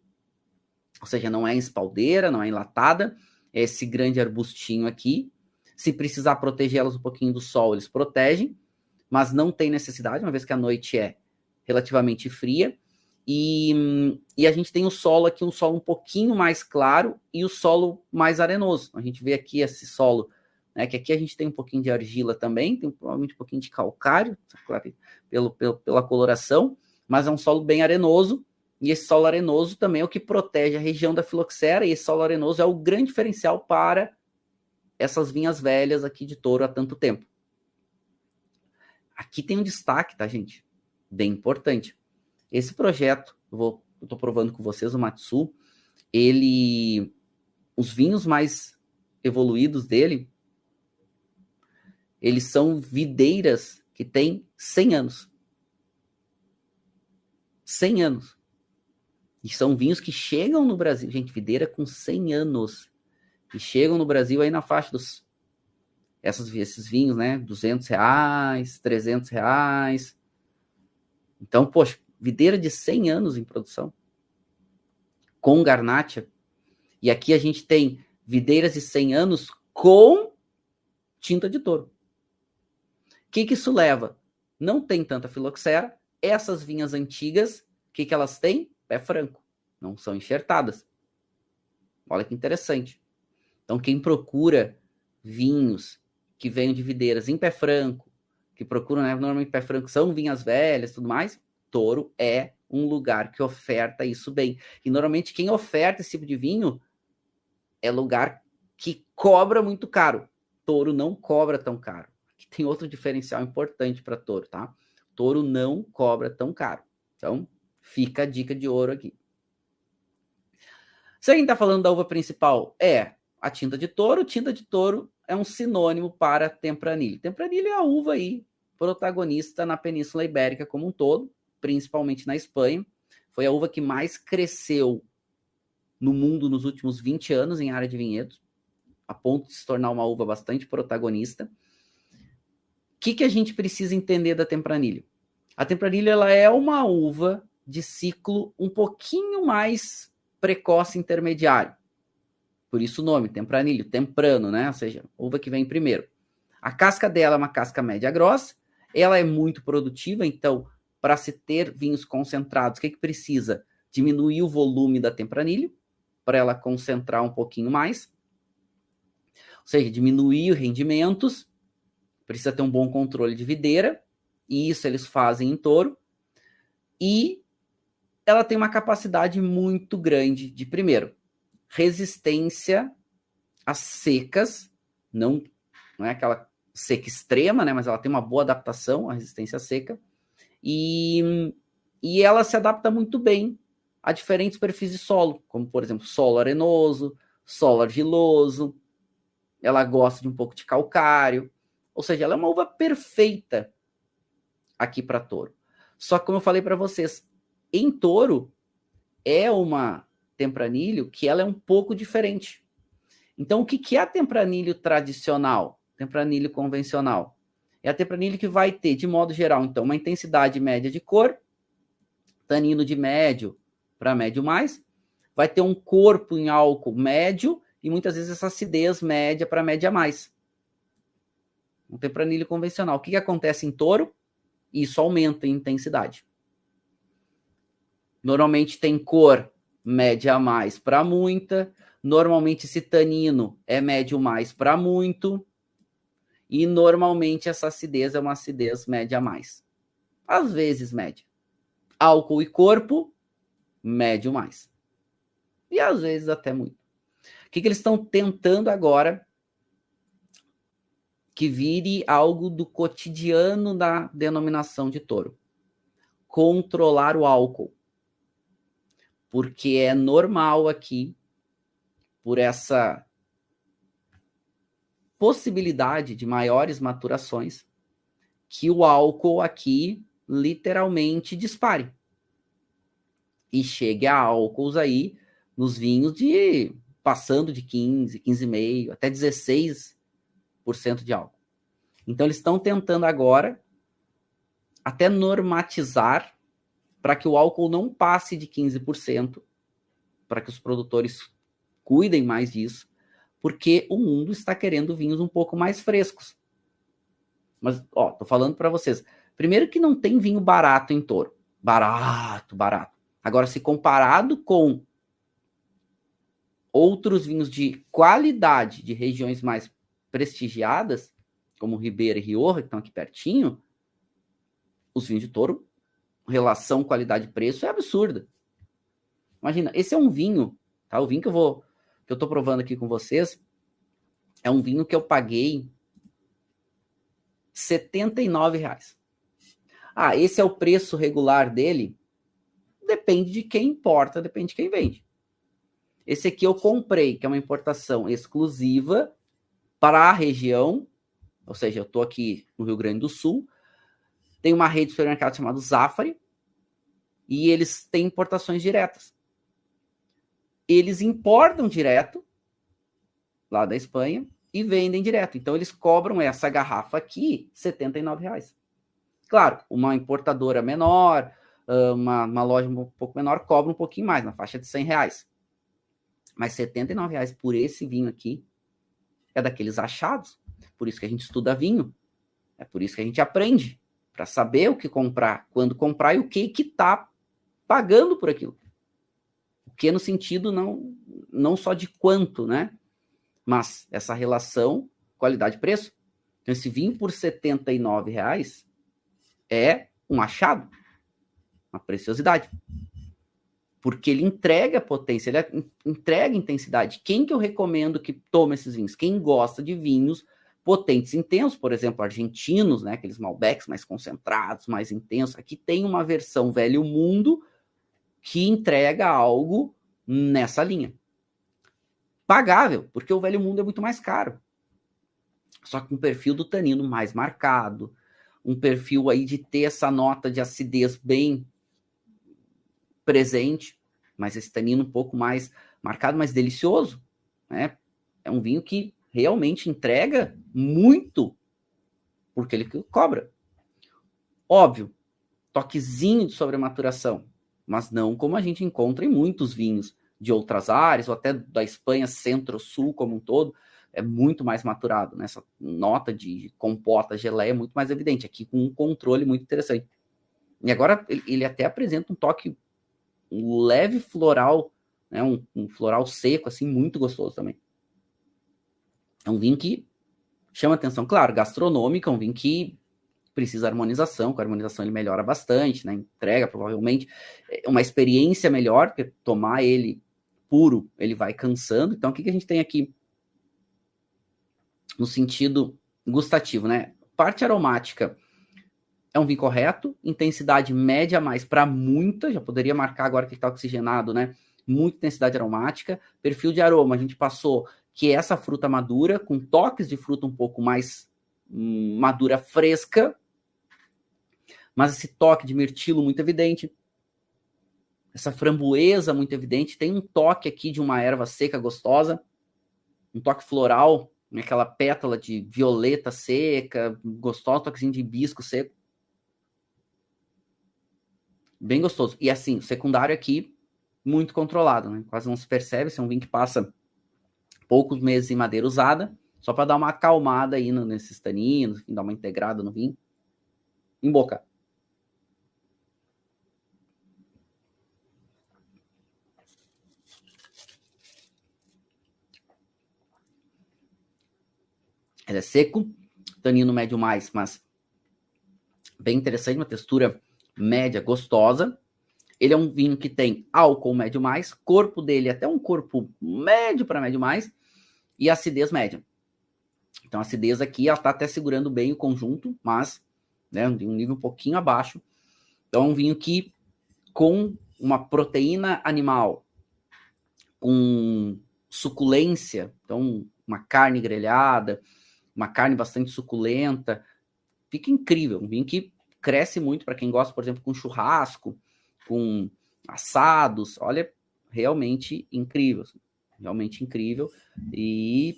ou seja, não é em espaldeira, não é enlatada, é esse grande arbustinho aqui. Se precisar proteger elas um pouquinho do sol, eles protegem, mas não tem necessidade, uma vez que a noite é relativamente fria. E a gente tem o solo aqui, um solo um pouquinho mais claro e o solo mais arenoso. A gente vê aqui esse solo, né, que aqui a gente tem um pouquinho de argila também, tem provavelmente um pouquinho de calcário, claro, pela coloração, mas é um solo bem arenoso, e esse solo arenoso também é o que protege a região da filoxera, e esse solo arenoso é o grande diferencial para essas vinhas velhas aqui de touro há tanto tempo. Aqui tem um destaque, tá, gente? Bem importante. Esse projeto, eu tô provando com vocês, o Matsu, os vinhos mais evoluídos dele, eles são videiras que têm 100 anos. 100 anos. E são vinhos que chegam no Brasil, gente, videira com 100 anos, e chegam no Brasil aí na faixa dos esses vinhos, né, R$200, R$300. Então, poxa, videira de 100 anos em produção, com Garnacha. E aqui a gente tem videiras de 100 anos com tinta de touro. O que isso leva? Não tem tanta filoxera. Essas vinhas antigas, o que elas têm? Pé franco. Não são enxertadas. Olha que interessante. Então, quem procura vinhos que venham de videiras em pé franco, que procuram, né, normalmente pé franco são vinhas velhas e tudo mais, Touro é um lugar que oferta isso bem. E normalmente quem oferta esse tipo de vinho é lugar que cobra muito caro. Touro não cobra tão caro. Aqui tem outro diferencial importante para touro, tá? Touro não cobra tão caro. Então, fica a dica de ouro aqui. Se a gente está falando da uva principal, é a tinta de touro. Tinta de touro é um sinônimo para tempranilho. Tempranilho é a uva aí protagonista na Península Ibérica como um todo, principalmente na Espanha. Foi a uva que mais cresceu no mundo nos últimos 20 anos em área de vinhedos, a ponto de se tornar uma uva bastante protagonista. O que a gente precisa entender da Tempranillo? A Tempranillo ela é uma uva de ciclo um pouquinho mais precoce intermediário. Por isso o nome, Tempranillo, temprano, né? Ou seja, uva que vem primeiro. A casca dela é uma casca média grossa, ela é muito produtiva, então, para se ter vinhos concentrados, o que precisa? Diminuir o volume da Tempranillo, para ela concentrar um pouquinho mais. Ou seja, diminuir os rendimentos, precisa ter um bom controle de videira, e isso eles fazem em Toro. E ela tem uma capacidade muito grande de, primeiro, resistência às secas, não é aquela seca extrema, né? Mas ela tem uma boa adaptação à resistência seca. E ela se adapta muito bem a diferentes perfis de solo, como, por exemplo, solo arenoso, solo argiloso. Ela gosta de um pouco de calcário. Ou seja, ela é uma uva perfeita aqui para Toro. Só que, como eu falei para vocês, em Toro é uma Tempranillo que ela é um pouco diferente. Então, o que é a Tempranillo tradicional? Tempranillo convencional? É a Tempranillo que vai ter, de modo geral, então, uma intensidade média de cor, tanino de médio para médio mais, vai ter um corpo em álcool médio e muitas vezes essa acidez média para média mais. Um Tempranillo convencional. O que acontece em Toro? Isso aumenta em intensidade. Normalmente tem cor média mais para muita, normalmente esse tanino é médio mais para muito, e normalmente essa acidez é uma acidez média mais. Às vezes média. Álcool e corpo, médio mais. E às vezes até muito. O que eles estão tentando agora? Que vire algo do cotidiano da denominação de Toro. Controlar o álcool. Porque é normal aqui, por essa possibilidade de maiores maturações, que o álcool aqui literalmente dispare. E chegue a álcools aí nos vinhos de passando de 15, 15,5, até 16% de álcool. Então eles estão tentando agora até normatizar para que o álcool não passe de 15%, para que os produtores cuidem mais disso, porque o mundo está querendo vinhos um pouco mais frescos. Mas, ó, tô falando para vocês. Primeiro que não tem vinho barato em Toro. Barato. Agora, se comparado com outros vinhos de qualidade de regiões mais prestigiadas, como Ribeira e Rioja, que estão aqui pertinho, os vinhos de Toro, relação qualidade-preço é absurda. Imagina, esse é um vinho, tá? O vinho que eu tô provando aqui com vocês, é um vinho que eu paguei R$79. Ah, esse é o preço regular dele? Depende de quem importa, depende de quem vende. Esse aqui eu comprei, que é uma importação exclusiva para a região, ou seja, eu estou aqui no Rio Grande do Sul, tem uma rede de supermercado chamada Zafari, e eles têm importações diretas. Eles importam direto, lá da Espanha, e vendem direto. Então, eles cobram essa garrafa aqui R$79. Claro, uma importadora menor, uma loja um pouco menor, cobra um pouquinho mais, na faixa de R$100. Mas R$79 por esse vinho aqui é daqueles achados. Por isso que a gente estuda vinho. É por isso que a gente aprende. Para saber o que comprar, quando comprar e o que está pagando por aquilo. O que no sentido não só de quanto, né? Mas essa relação qualidade-preço. Então, esse vinho por R$79 é um achado, uma preciosidade. Porque ele entrega potência, ele entrega intensidade. Quem que eu recomendo que tome esses vinhos? Quem gosta de vinhos potentes, intensos, por exemplo, argentinos, né? Aqueles Malbecs mais concentrados, mais intensos. Aqui tem uma versão Velho Mundo que entrega algo nessa linha. Pagável, porque o Velho Mundo é muito mais caro. Só que um perfil do tanino mais marcado, um perfil aí de ter essa nota de acidez bem presente, mas esse tanino um pouco mais marcado, mas delicioso, né? É um vinho que realmente entrega muito porque ele cobra. Óbvio, toquezinho de sobrematuração, mas não como a gente encontra em muitos vinhos de outras áreas, ou até da Espanha centro-sul como um todo, é muito mais maturado, né? Essa nota de compota, geleia é muito mais evidente, aqui com um controle muito interessante. E agora ele até apresenta um toque, um leve floral, né? Um floral seco, assim, muito gostoso também. É um vinho que chama atenção, claro, gastronômica, é um vinho que precisa harmonização, com a harmonização ele melhora bastante, né? Entrega provavelmente uma experiência melhor, porque tomar ele puro, ele vai cansando. Então, o que a gente tem aqui no sentido gustativo, né? Parte aromática é um vinho correto, intensidade média mais para muita, já poderia marcar agora que está oxigenado, né? Muita intensidade aromática. Perfil de aroma, a gente passou que é essa fruta madura, com toques de fruta um pouco mais madura fresca, mas esse toque de mirtilo muito evidente, essa framboesa muito evidente, tem um toque aqui de uma erva seca gostosa, um toque floral, aquela pétala de violeta seca, gostoso, toquezinho de hibisco seco. Bem gostoso. E assim, o secundário aqui, muito controlado, né? Quase não se percebe, esse é um vinho que passa poucos meses em madeira usada, só para dar uma acalmada aí nesses taninos, enfim, dar uma integrada no vinho. Em boca. Ele é seco, tanino médio mais, mas bem interessante, uma textura média gostosa. Ele é um vinho que tem álcool médio mais, corpo dele até um corpo médio para médio mais, e acidez média. Então a acidez aqui, ela está até segurando bem o conjunto, mas né, um nível um pouquinho abaixo. Então é um vinho que, com uma proteína animal, com suculência, então uma carne grelhada, uma carne bastante suculenta, fica incrível. Um vinho que cresce muito para quem gosta, por exemplo, com churrasco, com assados. Olha, realmente incrível. Realmente incrível. E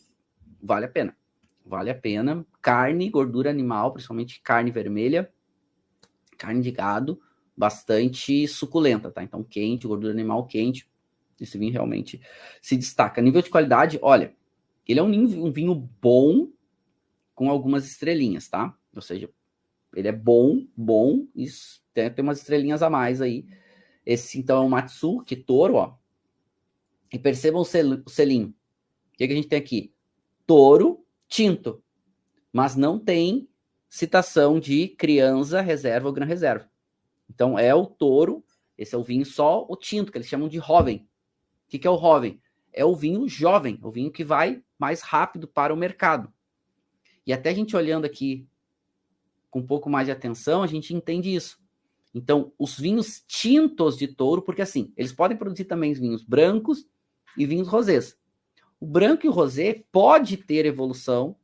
vale a pena. Vale a pena. Carne, gordura animal, principalmente carne vermelha, carne de gado, bastante suculenta, tá? Então, quente, gordura animal quente. Esse vinho realmente se destaca. Nível de qualidade, olha, ele é um vinho bom com algumas estrelinhas, tá? Ou seja, ele é bom, e tem umas estrelinhas a mais aí. Esse, então, é um Matsuki Toro, ó. E percebam o selinho. O que a gente tem aqui? Toro tinto. Mas não tem citação de criança, reserva ou gran reserva. Então, é o Toro, esse é o vinho só o tinto, que eles chamam de jovem. O que é o jovem? É o vinho jovem, o vinho que vai mais rápido para o mercado. E até a gente olhando aqui com um pouco mais de atenção, a gente entende isso. Então, os vinhos tintos de Touro, porque assim, eles podem produzir também os vinhos brancos e vinhos rosés. O branco e o rosé pode ter evolução,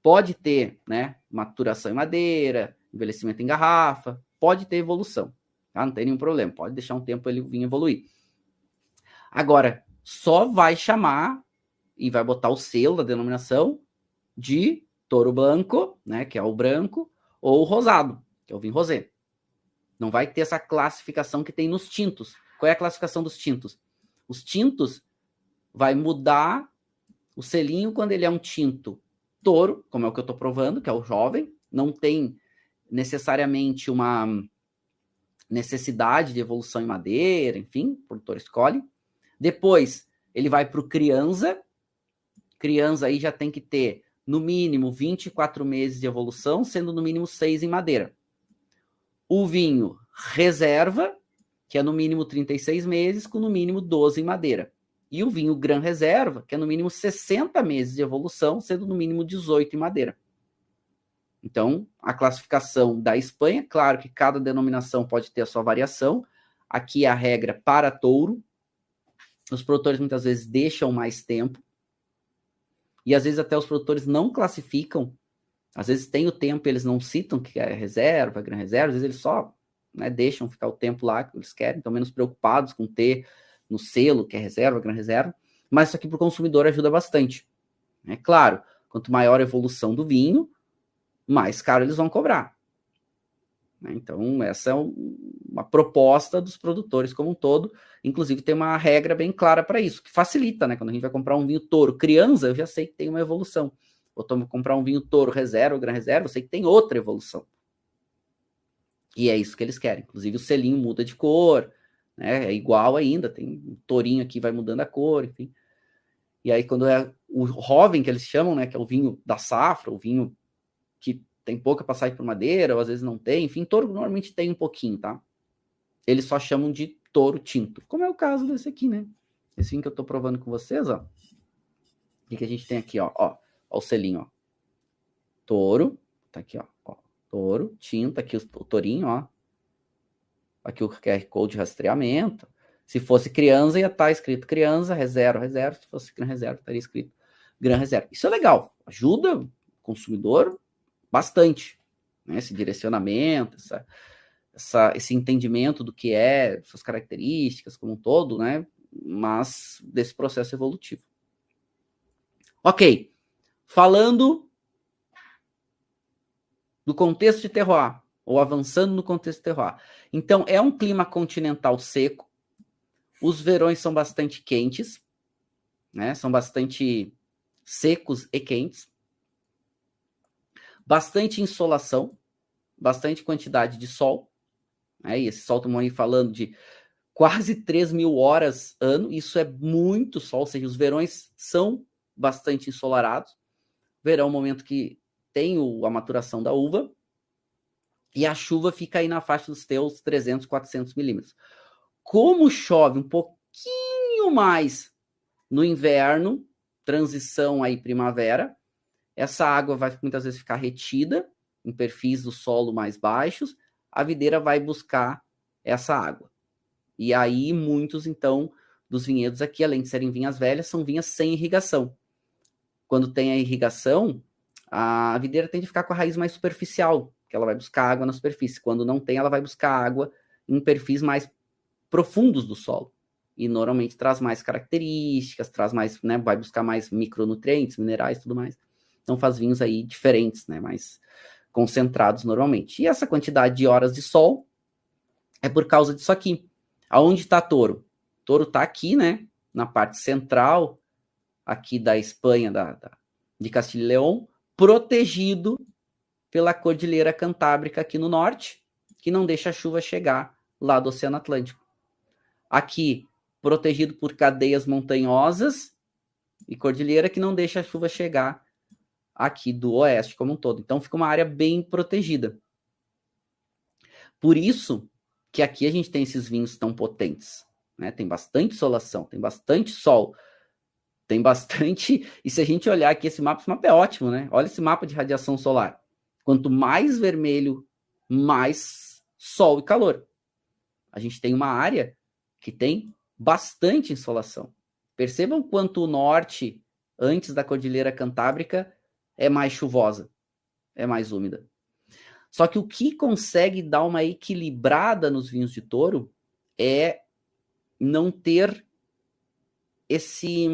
pode ter, né, maturação em madeira, envelhecimento em garrafa, pode ter evolução, tá? Não tem nenhum problema, pode deixar um tempo ele vir evoluir. Agora, só vai chamar e vai botar o selo da denominação de Touro Branco, né, que é o branco, ou rosado, que é o vinho rosé. Não vai ter essa classificação que tem nos tintos. Qual é a classificação dos tintos? Os tintos vai mudar o selinho quando ele é um tinto touro, como é o que eu estou provando, que é o jovem, não tem necessariamente uma necessidade de evolução em madeira, enfim, o produtor escolhe. Depois, ele vai para o criança. Criança aí já tem que ter, no mínimo, 24 meses de evolução, sendo no mínimo 6 em madeira. O vinho reserva, que é no mínimo 36 meses, com no mínimo 12 em madeira. E o vinho Gran Reserva, que é no mínimo 60 meses de evolução, sendo no mínimo 18 em madeira. Então, a classificação da Espanha, claro que cada denominação pode ter a sua variação. Aqui é a regra para touro. Os produtores muitas vezes deixam mais tempo. E às vezes até os produtores não classificam. Às vezes tem o tempo e eles não citam que é reserva, gran reserva. Às vezes eles só, né, deixam ficar o tempo lá que eles querem. Estão menos preocupados com ter no selo, que é reserva, gran reserva, mas isso aqui para o consumidor ajuda bastante. É claro, quanto maior a evolução do vinho, mais caro eles vão cobrar. Então, essa é uma proposta dos produtores como um todo. Inclusive, tem uma regra bem clara para isso, que facilita, né? Quando a gente vai comprar um vinho Toro criança, eu já sei que tem uma evolução. Ou comprar um vinho Toro reserva, gran reserva, eu sei que tem outra evolução. E é isso que eles querem. Inclusive, o selinho muda de cor, né? É igual ainda, tem um tourinho aqui, vai mudando a cor, enfim. E aí, quando é o jovem, que eles chamam, né? Que é o vinho da safra, o vinho que tem pouca passagem por madeira, ou às vezes não tem, enfim, Toro normalmente tem um pouquinho, tá? Eles só chamam de Toro tinto, como é o caso desse aqui, né? Esse vinho que eu tô provando com vocês, ó. O que a gente tem aqui, ó? Ó o selinho, ó. Toro, tá aqui, ó. Toro, tinto, aqui o tourinho, ó. Aqui o QR Code de rastreamento. Se fosse criança, ia estar escrito criança, reserva, reserva. Se fosse gran reserva, estaria escrito gran reserva. Isso é legal, ajuda o consumidor bastante, né? Esse direcionamento, esse entendimento do que é, suas características como um todo, né? Mas desse processo evolutivo. Ok, falando do contexto de terroir, ou avançando no contexto de terroir. Então, é um clima continental seco, os verões são bastante quentes, né? São bastante secos e quentes, bastante insolação, bastante quantidade de sol, né? E esse sol, estamos aí falando de quase 3.000 horas ano, isso é muito sol, ou seja, os verões são bastante ensolarados. Verão é o momento que tem a maturação da uva, e a chuva fica aí na faixa dos teus 300, 400 milímetros. Como chove um pouquinho mais no inverno, transição aí primavera, essa água vai muitas vezes ficar retida em perfis do solo mais baixos, a videira vai buscar essa água. E aí muitos, então, dos vinhedos aqui, além de serem vinhas velhas, são vinhas sem irrigação. Quando tem a irrigação, a videira tende a ficar com a raiz mais superficial, que ela vai buscar água na superfície. Quando não tem, ela vai buscar água em perfis mais profundos do solo. E normalmente traz mais características, traz mais, né, vai buscar mais micronutrientes, minerais e tudo mais. Então faz vinhos aí diferentes, né, mais concentrados normalmente. E essa quantidade de horas de sol é por causa disso aqui. Aonde está Toro? Toro está aqui, né, na parte central aqui da Espanha, de Castilho e León, protegido pela Cordilheira Cantábrica aqui no norte, que não deixa a chuva chegar lá do Oceano Atlântico. Aqui, protegido por cadeias montanhosas e cordilheira que não deixa a chuva chegar aqui do oeste como um todo. Então, fica uma área bem protegida. Por isso que aqui a gente tem esses vinhos tão potentes, né? Tem bastante insolação, tem bastante sol, tem bastante... E se a gente olhar aqui, esse mapa é ótimo, né? Olha esse mapa de radiação solar. Quanto mais vermelho, mais sol e calor. A gente tem uma área que tem bastante insolação. Percebam quanto o norte, antes da Cordilheira Cantábrica, é mais chuvosa, é mais úmida. Só que o que consegue dar uma equilibrada nos vinhos de Toro é não ter esse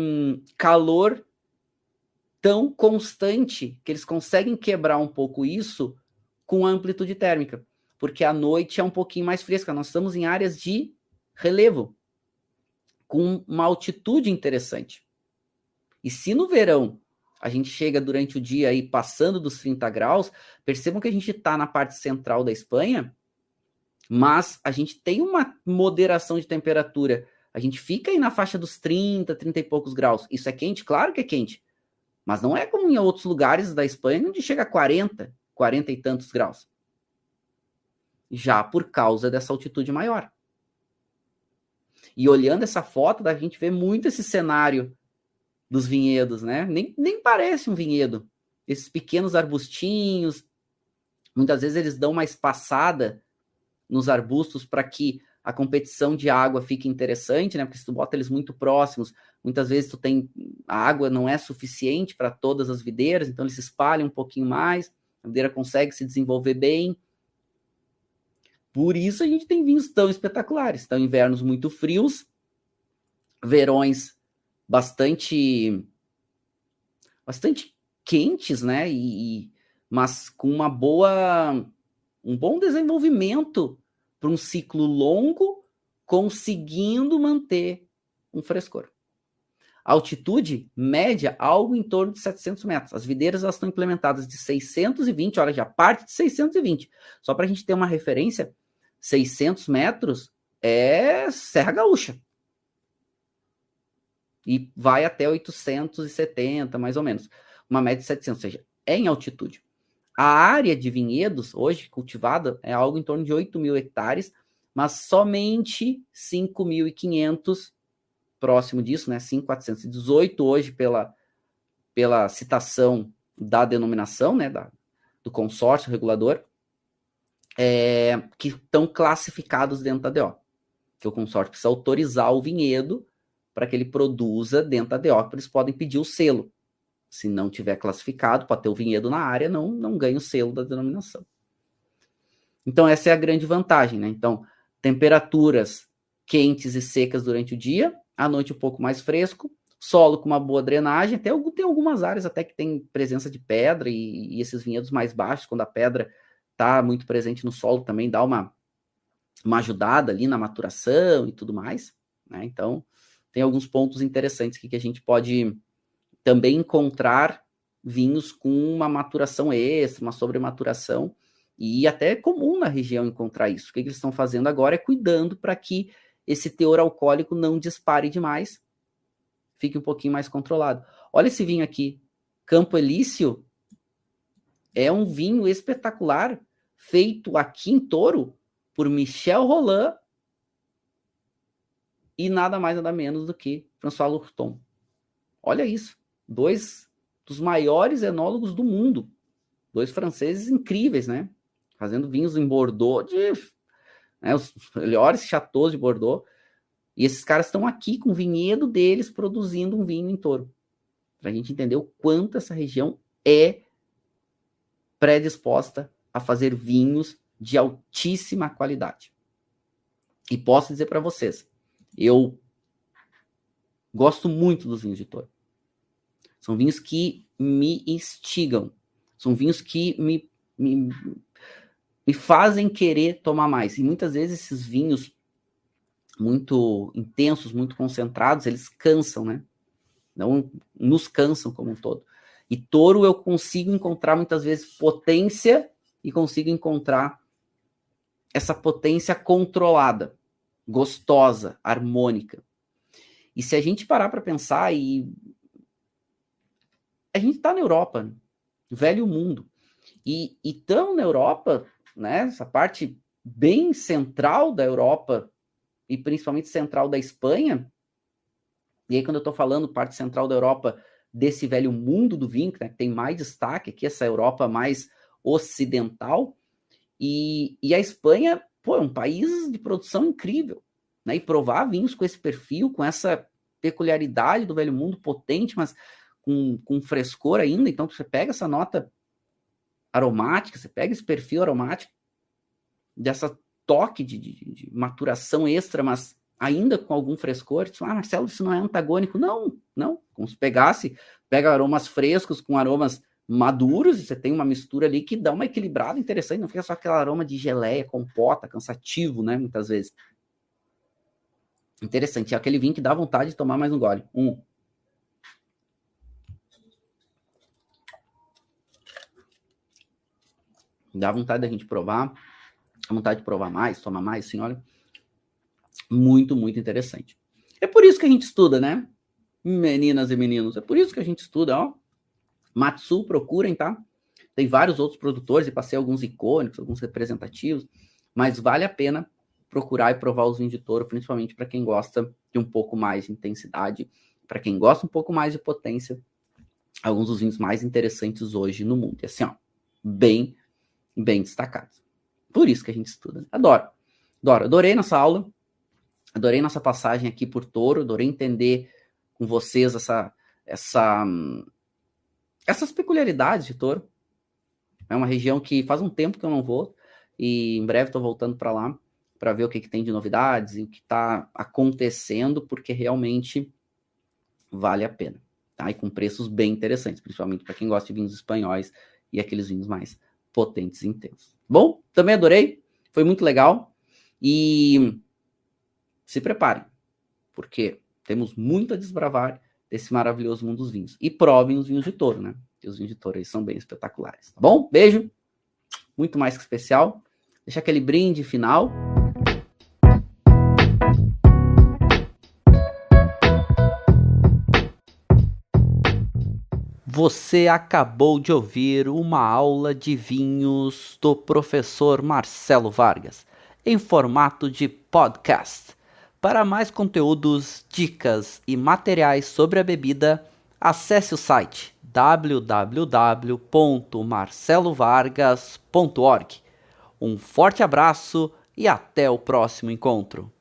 calor tão constante, que eles conseguem quebrar um pouco isso com a amplitude térmica, porque a noite é um pouquinho mais fresca. Nós estamos em áreas de relevo, com uma altitude interessante. E se no verão a gente chega durante o dia aí passando dos 30 graus, percebam que a gente está na parte central da Espanha, mas a gente tem uma moderação de temperatura. A gente fica aí na faixa dos 30, 30 e poucos graus. Isso é quente? Claro que é quente. Mas não é como em outros lugares da Espanha, onde chega a 40, 40 e tantos graus. Já por causa dessa altitude maior. E olhando essa foto, a gente vê muito esse cenário dos vinhedos, né? Nem parece um vinhedo. Esses pequenos arbustinhos, muitas vezes eles dão uma espaçada nos arbustos para que a competição de água fique interessante, né? Porque se tu bota eles muito próximos, muitas vezes a água não é suficiente para todas as videiras, então eles se espalham um pouquinho mais, a videira consegue se desenvolver bem. Por isso a gente tem vinhos tão espetaculares. Então, invernos muito frios, verões bastante quentes, né? Mas com um bom desenvolvimento para um ciclo longo, conseguindo manter um frescor. Altitude média, algo em torno de 700 metros. As videiras elas estão implementadas de 620, olha, já parte de 620. Só para a gente ter uma referência, 600 metros é Serra Gaúcha. E vai até 870, mais ou menos. Uma média de 700, ou seja, é em altitude. A área de vinhedos, hoje cultivada, é algo em torno de 8 mil hectares, mas somente 5.500, próximo disso, né? 5.418 hoje pela citação da denominação, né? Do consórcio regulador, que estão classificados dentro da DO. Que o consórcio precisa autorizar o vinhedo para que ele produza dentro da DO, eles podem pedir o selo. Se não tiver classificado, para ter o vinhedo na área, não ganha o selo da denominação. Então, essa é a grande vantagem, né? Então, temperaturas quentes e secas durante o dia, à noite um pouco mais fresco, solo com uma boa drenagem, até tem algumas áreas até que tem presença de pedra, e esses vinhedos mais baixos, quando a pedra está muito presente no solo, também dá uma ajudada ali na maturação e tudo mais, né? Então, tem alguns pontos interessantes aqui que a gente pode também encontrar vinhos com uma maturação extra, uma sobrematuração, e até é comum na região encontrar isso. O que eles estão fazendo agora é cuidando para que esse teor alcoólico não dispare demais, fique um pouquinho mais controlado. Olha esse vinho aqui, Campo Elício, é um vinho espetacular, feito aqui em Toro por Michel Rolland e nada mais nada menos do que François Lurton. Olha isso, 2 dos maiores enólogos do mundo, 2 franceses incríveis, né? Fazendo vinhos em Bordeaux, né, os melhores chateaus de Bordeaux, e esses caras estão aqui com o vinhedo deles produzindo um vinho em Toro, para a gente entender o quanto essa região é predisposta a fazer vinhos de altíssima qualidade. E posso dizer para vocês, eu gosto muito dos vinhos de Toro. São vinhos que me instigam, são vinhos que me fazem querer tomar mais. E muitas vezes esses vinhos muito intensos, muito concentrados, eles cansam, né? Não nos cansam como um todo. E Toro eu consigo encontrar muitas vezes potência e consigo encontrar essa potência controlada, gostosa, harmônica. E se a gente parar para pensar, a gente está na Europa, né? Velho mundo. E estão na Europa, né? Essa parte bem central da Europa e principalmente central da Espanha. E aí, quando eu estou falando parte central da Europa, desse velho mundo do vinho, né, que tem mais destaque aqui, essa Europa mais ocidental, e a Espanha, pô, é um país de produção incrível, né? E provar vinhos com esse perfil, com essa peculiaridade do velho mundo, potente, mas com frescor ainda. Então, você pega essa nota aromática, você pega esse perfil aromático, dessa toque de maturação extra, mas ainda com algum frescor. Marcelo, isso não é antagônico. Não. Como se pega aromas frescos com aromas maduros, e você tem uma mistura ali que dá uma equilibrada interessante, não fica só aquele aroma de geleia, compota, cansativo, né, muitas vezes. Interessante, é aquele vinho que dá vontade de tomar mais um gole. Dá vontade da gente provar, dá vontade de provar mais, tomar mais, assim, olha. Muito, muito interessante. É por isso que a gente estuda, né? Meninas e meninos, é por isso que a gente estuda, ó. Matsu, procurem, tá? Tem vários outros produtores, e passei alguns icônicos, alguns representativos, mas vale a pena procurar e provar os vinhos de Toro, principalmente para quem gosta de um pouco mais de intensidade, para quem gosta um pouco mais de potência, alguns dos vinhos mais interessantes hoje no mundo. E assim, ó, bem destacados. Por isso que a gente estuda. Adoro. Adorei nossa aula, adorei nossa passagem aqui por Toro, adorei entender com vocês essas peculiaridades de Toro. É uma região que faz um tempo que eu não vou, e em breve estou voltando para lá, para ver o que tem de novidades e o que está acontecendo, porque realmente vale a pena, tá? E com preços bem interessantes, principalmente para quem gosta de vinhos espanhóis e aqueles vinhos mais potentes e intensos. Bom, também adorei, foi muito legal e se preparem, porque temos muito a desbravar desse maravilhoso mundo dos vinhos. E provem os vinhos de Toro, né? Porque os vinhos de Toro aí são bem espetaculares, tá bom? Beijo, muito mais que especial. Deixa aquele brinde final. Você acabou de ouvir uma aula de vinhos do professor Marcelo Vargas, em formato de podcast. Para mais conteúdos, dicas e materiais sobre a bebida, acesse o site www.marcelovargas.org. Um forte abraço e até o próximo encontro.